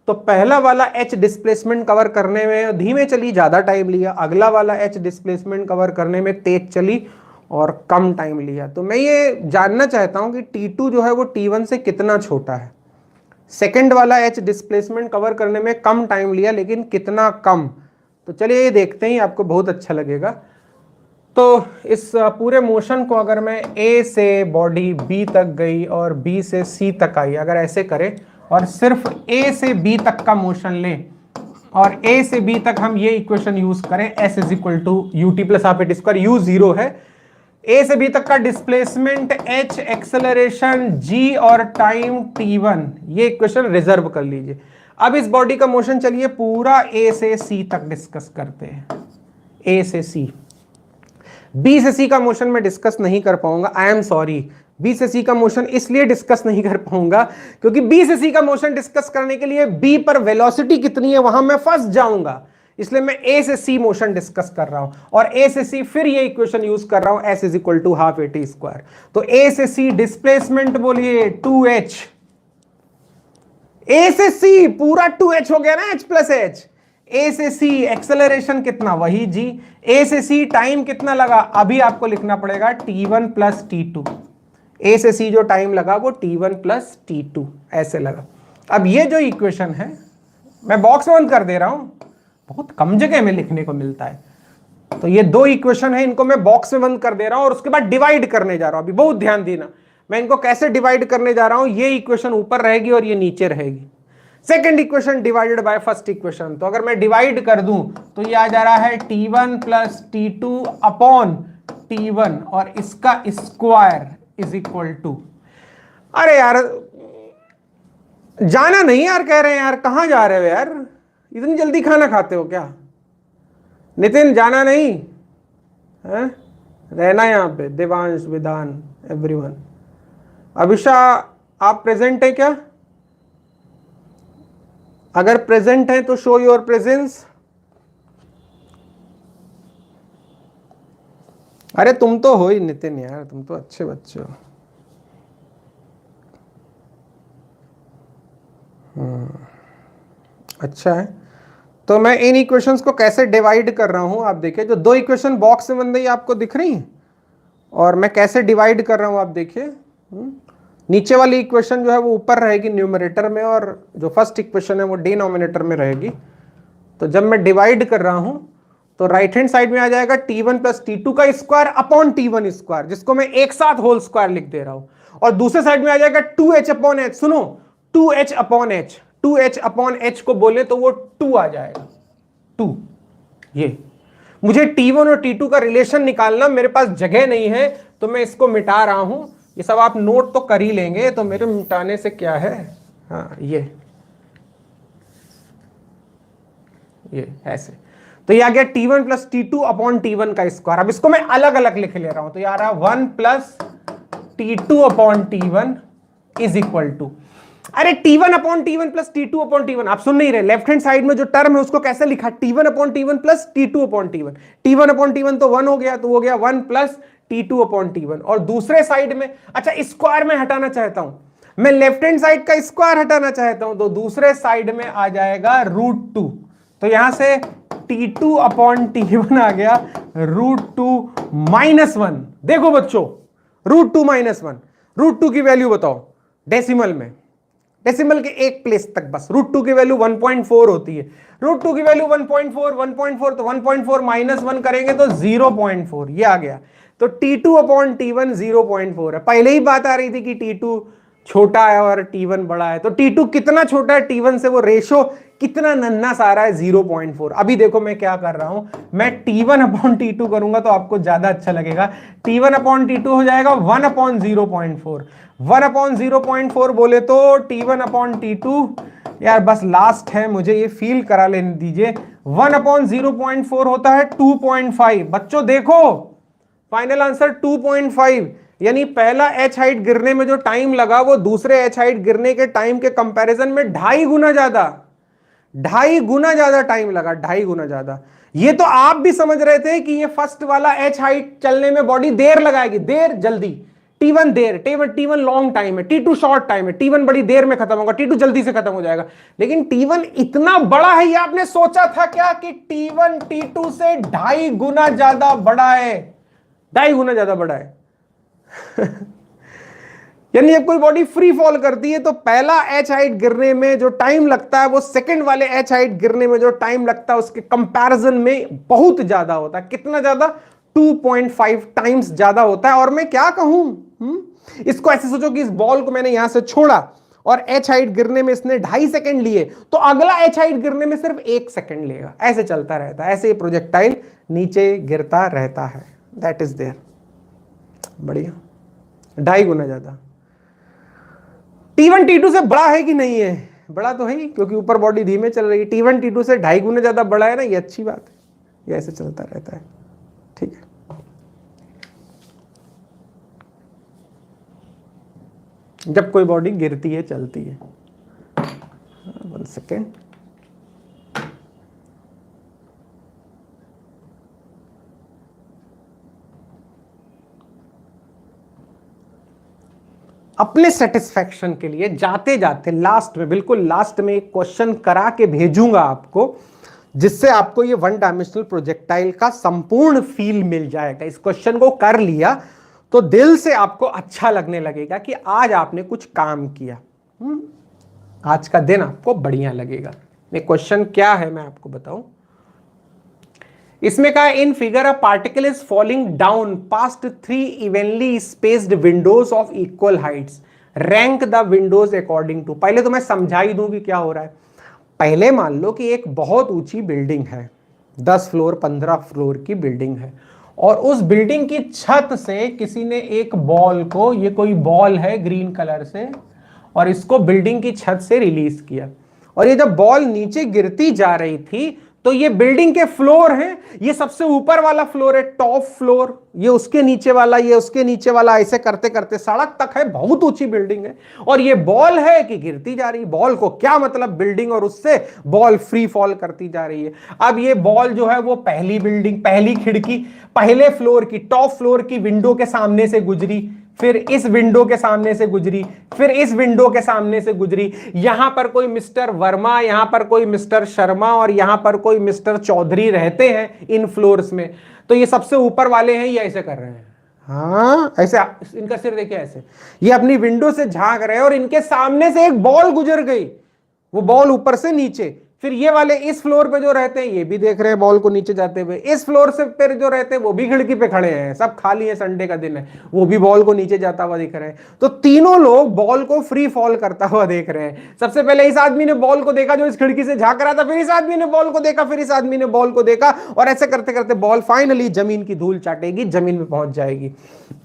तो पहला वाला H डिस्प्लेसमेंट कवर करने में धीमे चली, ज्यादा टाइम लिया, अगला वाला H डिस्प्लेसमेंट कवर करने में तेज चली और कम टाइम लिया। तो मैं ये जानना चाहता हूं कि T2 जो है वो T1 से कितना छोटा है। सेकंड वाला H डिस्प्लेसमेंट कवर करने में कम टाइम लिया, लेकिन कितना कम? तो चलिए ये देखते हैं, आपको बहुत अच्छा लगेगा। तो इस पूरे मोशन को अगर मैं A से बॉडी B तक गई और B से C तक आई, अगर ऐसे करें और सिर्फ A से B तक का मोशन लें और A से B तक हम ये इक्वेशन यूज करें, S is equal to ut plus half at square, u 0 है, A से B तक का डिस्प्लेसमेंट h, एक्सेलरेशन g और टाइम t1, ये इक्वेशन रिजर्व कर लीजिए। अब इस बॉडी का मोशन चलिए पूरा A से C तक डिस्कस करते हैं। A से C, B से C का मोशन मैं डिस्कस नहीं कर पाऊंगा, आई एम सॉरी। B से C का मोशन इसलिए डिस्कस नहीं कर पाऊंगा क्योंकि B से C का मोशन डिस्कस करने के लिए B पर वेलोसिटी कितनी है वहां मैं फंस जाऊंगा, इसलिए मैं A से C मोशन डिस्कस कर रहा हूं और A से C फिर ये इक्वेशन यूज कर रहा हूं, S is equal to half AT square. तो A से C डिस्प्लेसमेंट बोलिए 2h, A से C पूरा 2h हो गया ना, h प्लस h। A से C एक्सेलरेशन कितना, वही g। A से C टाइम कितना लगा, अभी आपको लिखना पड़ेगा t1 प्लस t2। A से C जो टाइम लगा वो t1 प्लस t2 ऐसे लगा। अब ये जो इक्वेशन है मैं बॉक्स बंद कर दे रहा हूं, बहुत कम जगह में लिखने को मिलता है, तो ये दो इक्वेशन है, इनको मैं बॉक्स में बंद कर दे रहा हूं और उसके बाद डिवाइड करने जा रहा हूं। अभी बहुत ध्यान देना, मैं इनको कैसे डिवाइड करने जा रहा हूं, ये इक्वेशन ऊपर रहेगी और ये नीचे रहेगी। Second equation divided by first equation, तो अगर मैं डिवाइड कर दूं तो ये आ जा रहा है t1 plus t2 upon t1 और इसका स्क्वायर इज इक्वल टू, अरे यार जाना नहीं यार, कह रहे हैं यार, कहां जा रहे हो यार, इतनी जल्दी खाना खाते हो क्या? नितिन जाना नहीं है, रहना यहां पे, देवांश, विधान, एवरीवन। अभिषा आप प्रेजेंट है क्या? अगर प्रेजेंट है तो शो योर प्रेजेंस। अरे तुम तो हो ही नितिन यार, तुम तो अच्छे बच्चे हो। अच्छा है, तो मैं इन इक्वेशंस को कैसे डिवाइड कर रहा हूं आप देखिए, जो दो इक्वेशन बॉक्स में बन रही है आपको दिख रही हैं और मैं कैसे डिवाइड कर रहा हूं आप देखिए। नीचे वाली इक्वेशन जो है वो ऊपर रहेगी न्यूमरेटर में और जो फर्स्ट इक्वेशन है वो डिनोमिनेटर में रहेगी। तो जब मैं डिवाइड कर रहा हूं तो राइट हैंड साइड में आ जाएगा t1 प्लस t2 का स्क्वायर अपॉन t1 स्क्वायर, जिसको मैं एक साथ होल स्क्वायर लिख दे रहा हूं, और दूसरे साइड में आ जाएगा 2h अपॉन h। सुनो, 2h upon h, 2h upon h को बोले तो वो 2 आ जाएगा, 2। ये मुझे t1 और t2 का रिलेशन निकालना, मेरे पास जगह नहीं है तो मैं इसको मिटा रहा हूं। ये सब आप नोट तो कर ही लेंगे, तो मेरे मिटाने से क्या है, हाँ ये ऐसे, तो ये आ गया t1 plus t2 upon t1 का स्क्वायर। अब इसको मैं अलग अलग लिख ले रहा हूं, तो ये आ रहा है 1 plus t2 upon t1 is equal to, अरे t1 upon t1 plus t2 upon t1, आप सुन नहीं रहे, लेफ्ट हैंड साइड में जो टर्म है उसको कैसे लिखा, t1 upon t1 plus t2 upon t1। t1 upon t1 तो 1 हो गया, तो हो गया 1 प्लस t2 अपॉन t1। और दूसरे साइड में, अच्छा स्क्वायर में हटाना चाहता हूं मैं, लेफ्ट हैंड साइड का स्क्वायर हटाना चाहता हूं, तो दूसरे साइड में आ जाएगा √2। तो यहां से t2 अपॉन t1 आ गया √2 माइनस 1। देखो बच्चों, √2 माइनस 1, √2 की वैल्यू बताओ डेसिमल में, डेसिमल के एक प्लेस तक बस। √2 की वैल्यू 1.4 होती है, √2 की वैल्यू 1.4 तो 1.4 माइनस 1 करेंगे तो 0.4, ये आ गया। तो t2 अपॉन t1 0.4 है। पहले ही बात आ रही थी कि t2 छोटा है और t1 बड़ा है, तो t2 कितना छोटा है t1 से, वो रेशो कितना नन्हा सा आ रहा है, 0.4। अभी देखो मैं क्या कर रहा हूं, मैं t1 अपॉन t2 करूंगा तो आपको ज्यादा अच्छा लगेगा। t1 अपॉन t2 हो जाएगा 1 अपॉन 0.4, 1 अपॉन 0.4 बोले तो t1 अपॉन t2, यार बस लास्ट है, मुझे ये फील करा लेने दीजिए। 1 अपॉन 0.4 होता है 2.5। बच्चों देखो, फाइनल आंसर 2.5। यानी पहला एच हाइट गिरने में जो टाइम लगा वो दूसरे एच हाइट गिरने के टाइम के कंपैरिजन में 2.5 गुना ज्यादा, 2.5 गुना ज्यादा टाइम लगा, 2.5 गुना ज्यादा। ये तो आप भी समझ रहे थे कि ये फर्स्ट वाला एच हाइट चलने में बॉडी देर लगाएगी, देर जल्दी। T1 देर, T1 लॉन्ग टाइम है, T2 शॉर्ट टाइम है, T1 बड़ी देर में खत्म होगा, T2 जल्दी से खत्म हो जाएगा। लेकिन T1 इतना बड़ा है, ये आपने सोचा था क्या कि T1 T2 से 2.5 गुना ज्यादा बड़ा है, 2.5 गुना ज्यादा बड़ा है। यानी जब कोई बॉडी फ्री फॉल करती है तो पहला एच हाइट गिरने में जो टाइम लगता है वो सेकंड वाले एच हाइट गिरने में जो टाइम लगता है उसके कंपैरिजन में बहुत ज्यादा होता है। कितना ज्यादा? 2.5 टाइम्स ज्यादा होता है। और मैं क्या कहूं, इसको ऐसे सोचो कि इस बॉल को मैंने यहां से छोड़ा और एच हाइट गिरने में इसने 2.5 सेकंड लिए, तो अगला एच हाइट गिरने में सिर्फ 1 सेकंड लेगा। ऐसे चलता रहता है, ऐसे ये प्रोजेक्टाइल नीचे गिरता रहता है। That is there. बढ़िया, 2.5 गुना ज्यादा। T1 T2 से बड़ा है कि नहीं है? बड़ा तो है ही, क्योंकि ऊपर बॉडी धीमे चल रही है। T1 T2 से 2.5 गुना ज्यादा बड़ा है ना, ये अच्छी बात है। ये ऐसे चलता रहता है, ठीक है। जब कोई बॉडी गिरती है, चलती है। 1 सेकेंड। अपने सेटिस्फैक्शन के लिए जाते जाते लास्ट में, बिल्कुल लास्ट में एक क्वेश्चन करा के भेजूंगा आपको, जिससे आपको ये 1 डायमेंशनल प्रोजेक्टाइल का संपूर्ण फील मिल जाएगा। इस क्वेश्चन को कर लिया तो दिल से आपको अच्छा लगने लगेगा कि आज आपने कुछ काम किया। आज का दिन आपको बढ़िया लगेगा। ये क्वेश्चन क्या है मैं आपको बताऊं। इसमें कहा, in figure a particle is falling down past 3 evenly spaced windows of equal heights, rank the windows according to. पहले तो मैं समझा ही दूं कि क्या हो रहा है। पहले मान लो कि एक बहुत ऊंची बिल्डिंग है, 10 फ्लोर 15 फ्लोर की बिल्डिंग है, और उस बिल्डिंग की छत से किसी ने एक बॉल को, ये कोई बॉल है ग्रीन कलर से, और इसको बिल्डिंग की छत से रिलीज किया। और ये जब बॉल नीचे गिरती जा रही थी तो ये बिल्डिंग के फ्लोर हैं, ये सबसे ऊपर वाला फ्लोर है, टॉप फ्लोर, ये उसके नीचे वाला, ये उसके नीचे वाला, ऐसे करते करते सड़क तक है, बहुत ऊंची बिल्डिंग है। और ये बॉल है कि गिरती जा रही। बॉल को क्या मतलब, बिल्डिंग और उससे बॉल फ्री फॉल करती जा रही है। अब ये बॉल जो है वो पहली बिल्डिंग, पहली खिड़की, पहले फ्लोर की, टॉप फ्लोर की विंडो के सामने से गुजरी, फिर इस विंडो के सामने से गुजरी, फिर इस विंडो के सामने से गुजरी। यहां पर कोई मिस्टर वर्मा, यहां पर कोई मिस्टर शर्मा और यहां पर कोई मिस्टर चौधरी रहते हैं इन फ्लोर्स में। तो ये सबसे ऊपर वाले हैं, ये ऐसे कर रहे हैं, हाँ ऐसे, इनका सिर देखिए ऐसे, ये अपनी विंडो से झांक रहे हैं और इनके सामने से एक बॉल गुजर गई, वो बॉल ऊपर से नीचे। फिर ये वाले इस फ्लोर पे जो रहते हैं ये भी देख रहे हैं बॉल को नीचे जाते हुए। इस फ्लोर से पर जो रहते हैं वो भी खिड़की पे खड़े हैं, सब खाली है, संडे का दिन है, वो भी बॉल को नीचे जाता हुआ दिख रहे हैं। तो तीनों लोग बॉल को फ्री फॉल करता हुआ देख रहे हैं। सबसे पहले इस आदमी ने बॉल को देखा जो इस खिड़की से झांक रहा था, फिर इस आदमी ने बॉल को देखा, फिर इस आदमी ने बॉल को देखा, और ऐसे करते करते बॉल फाइनली जमीन की धूल चाटेगी, जमीन में पहुंच जाएगी।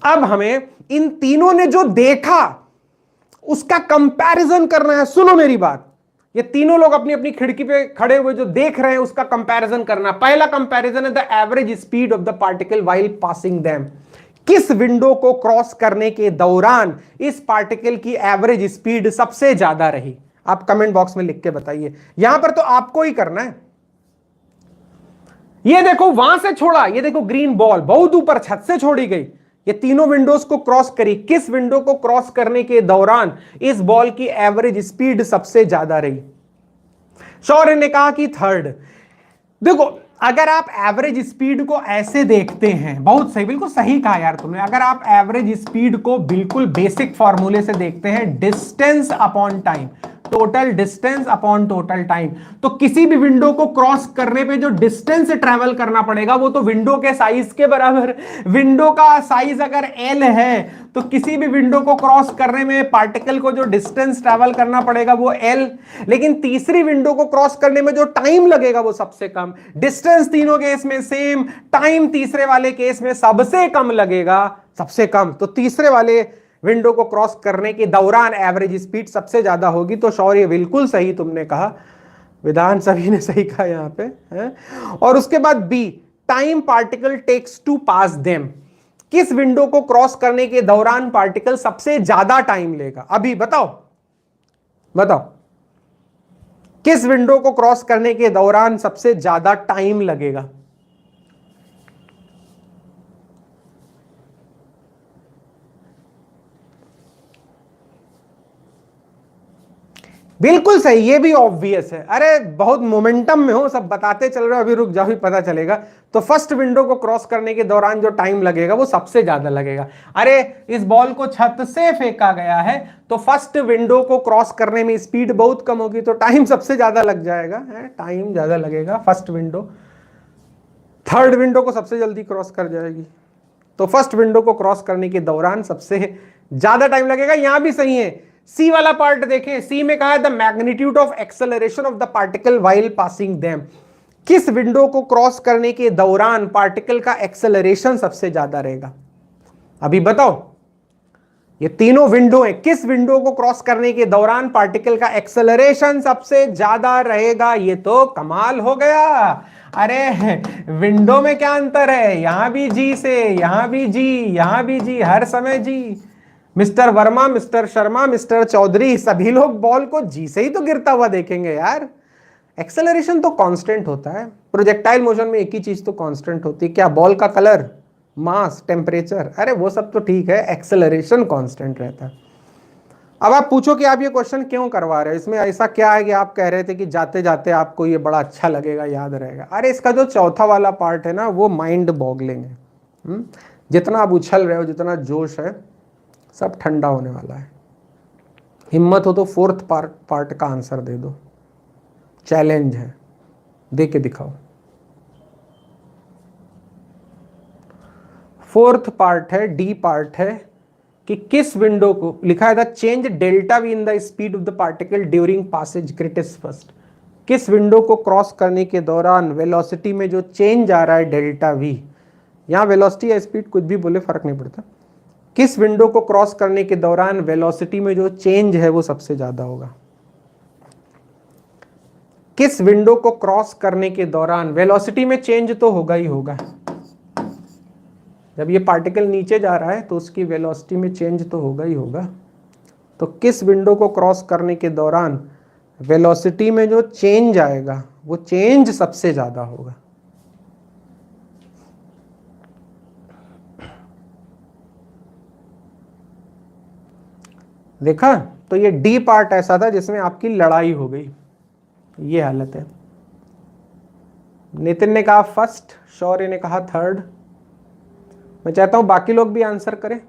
अब हमें इन तीनों ने जो देखा उसका कंपैरिजन करना है। सुनो मेरी बात, ये तीनों लोग अपनी अपनी खिड़की पे खड़े हुए जो देख रहे हैं उसका कंपैरिजन करना। पहला कंपैरिजन है the average speed of the particle while passing them. किस विंडो को क्रॉस करने के दौरान इस पार्टिकल की एवरेज स्पीड सबसे ज्यादा रही? आप कमेंट बॉक्स में लिख के बताइए। यहां पर तो आपको ही करना है। ये देखो वहां से छोड़ा, ये देखो ग्रीन बॉल बहुत ऊपर छत से छोड़ी गई, ये तीनों विंडोज को क्रॉस करी। किस विंडो को क्रॉस करने के दौरान इस बॉल की एवरेज स्पीड सबसे ज्यादा रही? शौर्य ने कहा कि थर्ड। देखो अगर आप एवरेज स्पीड को ऐसे देखते हैं, बहुत सही, बिल्कुल सही कहा यार तुमने। अगर आप एवरेज स्पीड को बिल्कुल बेसिक फॉर्मूले से देखते हैं, distance upon time, total distance upon total time, तो किसी भी विंडो को क्रॉस करने पे जो डिस्टेंस ट्रेवल करना पड़ेगा वो तो विंडो के साइज के बराबर। विंडो का साइज अगर एल है तो किसी भी विंडो को क्रॉस करने में पार्टिकल को जो डिस्टेंस ट्रेवल करना पड़ेगा वो एल। लेकिन तीसरी विंडो को क्रॉस करने में जो टाइम लगेगा वो सबसे कम। डिस्टेंस तीनों केस में सेम, टाइम तीसरे वाले केस में सबसे कम लगेगा, सबसे कम। तो तीसरे वाले विंडो को क्रॉस करने के दौरान एवरेज स्पीड सबसे ज्यादा होगी। तो शौर्य बिल्कुल सही तुमने कहा, विधान सभी ने सही कहा यहां पे है। और उसके बाद B, time particle takes to pass them. किस विंडो को क्रॉस करने के दौरान पार्टिकल सबसे ज्यादा टाइम लेगा? अभी बताओ, बताओ किस विंडो को क्रॉस करने के दौरान सबसे ज्यादा टाइम लगेगा? बिल्कुल सही, ये भी ऑब्वियस है। अरे बहुत मोमेंटम में हो, सब बताते चल रहे हो, अभी रुक जाओ भी पता चलेगा। तो फर्स्ट विंडो को क्रॉस करने के दौरान जो टाइम लगेगा वो सबसे ज्यादा लगेगा। अरे इस बॉल को छत से फेंका गया है तो फर्स्ट विंडो को क्रॉस करने में स्पीड बहुत कम होगी तो टाइम सबसे ज्यादा लग जाएगा, टाइम ज्यादा लगेगा। फर्स्ट विंडो थर्ड विंडो को सबसे जल्दी क्रॉस कर जाएगी, तो फर्स्ट विंडो को क्रॉस करने के दौरान सबसे ज्यादा टाइम लगेगा। यहां भी सही है। सी वाला पार्ट देखें, सी में कहा है the magnitude of acceleration of the particle while passing them. किस विंडो को क्रॉस करने के दौरान पार्टिकल का एक्सेलरेशन सबसे ज्यादा रहेगा? अभी बताओ, ये तीनों विंडो है, किस विंडो को क्रॉस करने के दौरान पार्टिकल का एक्सेलरेशन सबसे ज्यादा रहेगा? ये तो कमाल हो गया। अरे विंडो में क्या अंतर है, यहां भी जी से, यहां भी जी, यहां भी जी, हर समय जी। Mister Verma, mister Sharma, mister Chaudhary, सभी लोग बॉल को जी से ही तो गिरता हुआ देखेंगे यार। एक्सेलरेशन तो कांस्टेंट होता है, प्रोजेक्टाइल मोशन में एक ही चीज तो कांस्टेंट होती है, क्या? बॉल का कलर, मास, टेम्परेचर। अरे वो सब तो ठीक है, एक्सेलरेशन कांस्टेंट रहता है। अब आप पूछो कि आप ये क्वेश्चन क्यों करवा रहे हो, इसमें ऐसा क्या है कि आप कह रहे थे कि जाते जाते आपको ये बड़ा अच्छा लगेगा, याद रहेगा? अरे इसका जो चौथा वाला पार्ट है ना, वो माइंड बॉगलिंग है। जितना आप उछल रहे हो, जितना जोश है, सब ठंडा होने वाला है। हिम्मत हो तो फोर्थ पार्ट का आंसर दे दो, चैलेंज है, दे के दिखाओ। फोर्थ पार्ट है, डी पार्ट है कि किस विंडो को लिखा है the change delta v in the speed of the particle during passage greatest first. किस विंडो को क्रॉस करने के दौरान वेलोसिटी में जो चेंज आ रहा है डेल्टा वी, यहां वेलोसिटी या स्पीड कुछ भी बोले फर्क नहीं पड़ता, किस विंडो को क्रॉस करने के दौरान वेलोसिटी में जो चेंज है वो सबसे ज्यादा होगा? किस विंडो को क्रॉस करने के दौरान वेलोसिटी में चेंज तो होगा ही होगा। जब ये पार्टिकल नीचे जा रहा है तो उसकी वेलोसिटी में चेंज तो होगा ही होगा। तो किस विंडो को क्रॉस करने के दौरान वेलोसिटी में जो चेंज आएगा वो चेंज सबसे ज्यादा होगा? देखा, तो ये डी पार्ट ऐसा था जिसमें आपकी लड़ाई हो गई, ये हालत है। नितिन ने कहा फर्स्ट, शौर्य ने कहा थर्ड। मैं चाहता हूं बाकी लोग भी आंसर करें।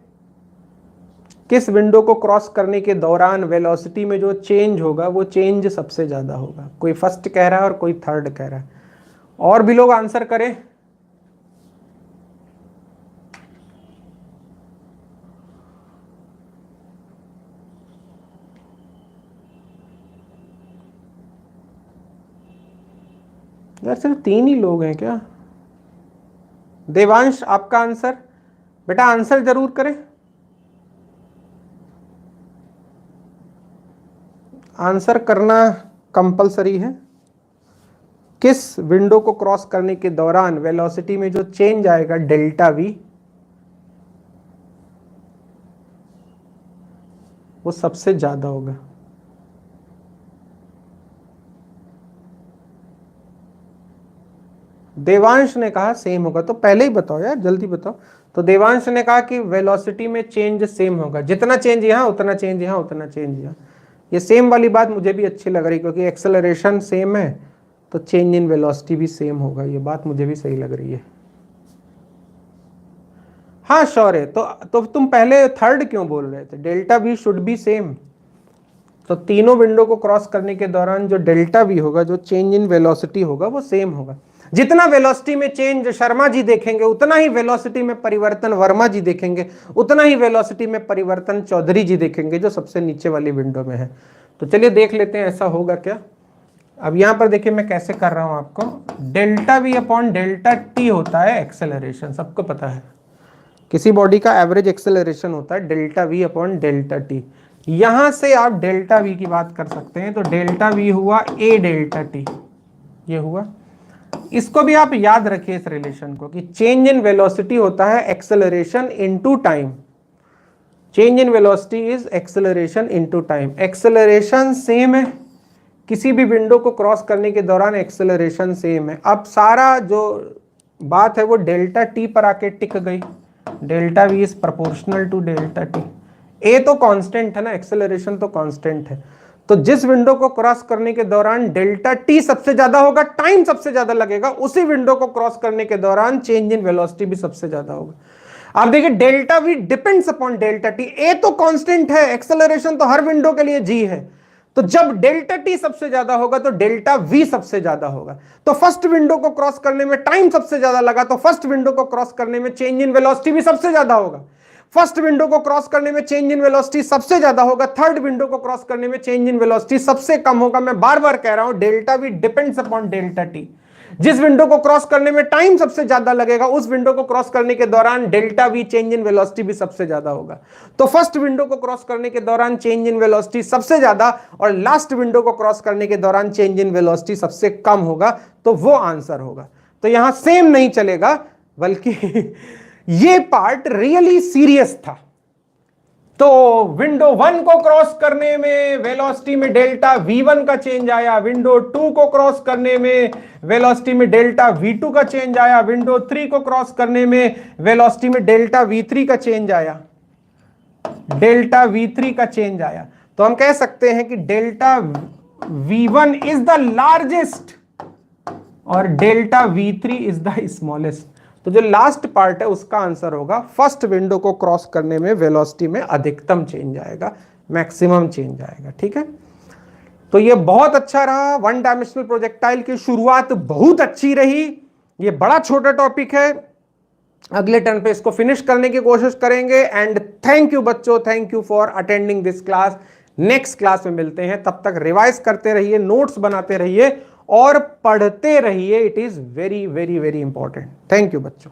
किस विंडो को क्रॉस करने के दौरान वेलोसिटी में जो चेंज होगा वो चेंज सबसे ज्यादा होगा? कोई फर्स्ट कह रहा है और कोई थर्ड कह रहा है, और भी लोग आंसर करें। यार सिर्फ 3 ही लोग हैं क्या? देवांश, आपका आंसर? बेटा आंसर जरूर करें, आंसर करना कंपलसरी है। किस विंडो को क्रॉस करने के दौरान वेलोसिटी में जो चेंज आएगा डेल्टा वी वो सबसे ज्यादा होगा? देवांश ने कहा सेम होगा, तो पहले ही बताओ यार, जल्दी बताओ। तो देवांश ने कहा कि वेलोसिटी में चेंज सेम होगा, जितना चेंज यहां उतना चेंज यहां उतना चेंज यहां। ये सेम वाली बात मुझे भी अच्छी लग रही, क्योंकि एक्सेलरेशन सेम है तो चेंज इन वेलोसिटी भी सेम होगा, ये बात मुझे भी सही लग रही है। हाँ शौर्य, तो तुम पहले थर्ड क्यों बोल रहे थे? Delta we should be same. तो तीनों विंडो को क्रॉस करने के दौरान जो डेल्टा वी होगा, जो चेंज इन वेलोसिटी होगा, वो सेम होगा। जितना वेलोसिटी में चेंज शर्मा जी देखेंगे उतना ही वेलोसिटी में परिवर्तन वर्मा जी देखेंगे, उतना ही वेलोसिटी में परिवर्तन चौधरी जी देखेंगे, जो सबसे नीचे वाली विंडो में है। तो चलिए देख लेते हैं ऐसा होगा क्या। अब यहां पर देखिए मैं कैसे कर रहा हूं आपको। Delta we upon delta T होता है एक्सेलरेशन, सबको पता है। किसी बॉडी का एवरेज एक्सेलरेशन होता है delta we upon delta T. यहां से आप डेल्टा वी की बात कर सकते हैं, तो डेल्टा वी हुआ ए डेल्टा टी, ये हुआ। इसको भी आप याद रखिए इस रिलेशन को, कि चेंज इन वेलोसिटी होता है acceleration into time. Change in velocity is acceleration into time. Acceleration same है, किसी भी विंडो को क्रॉस करने के दौरान एक्सेलरेशन सेम है। अब सारा जो बात है वो डेल्टा टी पर आके टिक गई। Delta V is proportional to delta T. A तो कांस्टेंट है ना, एक्सेलरेशन तो कांस्टेंट है, तो जिस विंडो को क्रॉस करने के दौरान डेल्टा टी सबसे ज्यादा होगा, टाइम सबसे ज्यादा लगेगा, उसी विंडो को क्रॉस करने के दौरान चेंज इन वेलोसिटी भी सबसे ज्यादा होगा। आप देखिए delta V depends upon delta T. A तो कांस्टेंट है, एक्सेलरेशन तो हर विंडो के लिए जी है, तो जब डेल्टा टी सबसे ज्यादा होगा तो डेल्टा वी सबसे ज्यादा होगा। तो फर्स्ट विंडो को क्रॉस करने में टाइम सबसे ज्यादा लगा, तो फर्स्ट विंडो को क्रॉस करने में चेंज इन वेलोसिटी भी सबसे ज्यादा होगा। फर्स्ट विंडो को क्रॉस करने में चेंज इन वेलोसिटी सबसे ज्यादा होगा, थर्ड विंडो को क्रॉस करने में चेंज इन वेलोसिटी सबसे कम होगा। मैं बार बार कह रहा हूं, delta V depends upon delta T. जिस विंडो को क्रॉस करने में टाइम सबसे ज्यादा लगेगा, उस विंडो को क्रॉस करने के दौरान delta we change in velocity भी सबसे ज्यादा होगा। तो फर्स्ट विंडो को क्रॉस करने के दौरान चेंज इन वेलोसिटी सबसे ज्यादा और लास्ट विंडो को क्रॉस करने के दौरान चेंज इन वेलोसिटी सबसे कम होगा, तो वो आंसर होगा। तो यहां सेम नहीं चलेगा, बल्कि ये पार्ट रियली सीरियस था। तो विंडो 1 को क्रॉस करने में वेलोसिटी में डेल्टा v1 का चेंज आया, विंडो 2 को क्रॉस करने में वेलोसिटी में डेल्टा v2 का चेंज आया, विंडो 3 को क्रॉस करने में वेलोसिटी में डेल्टा v3 का चेंज आया, डेल्टा v3 का चेंज आया। तो हम कह सकते हैं कि delta v1 is the largest और delta v3 is the smallest. तो जो लास्ट पार्ट है उसका आंसर होगा फर्स्ट विंडो को क्रॉस करने में वेलोसिटी में अधिकतम चेंज आएगा, मैक्सिमम चेंज आएगा। ठीक है, तो ये बहुत अच्छा रहा। वन डायमेंशनल प्रोजेक्टाइल की शुरुआत बहुत अच्छी रही। ये बड़ा छोटा टॉपिक है, अगले टर्न पे इसको फिनिश करने की कोशिश करेंगे। एंड थैंक यू बच्चों, thank you for attending this class. Next class में मिलते हैं, तब तक रिवाइज करते रहिए, नोट्स बनाते रहिए और पढ़ते रहिए। It is very very very important. Thank you बच्चों।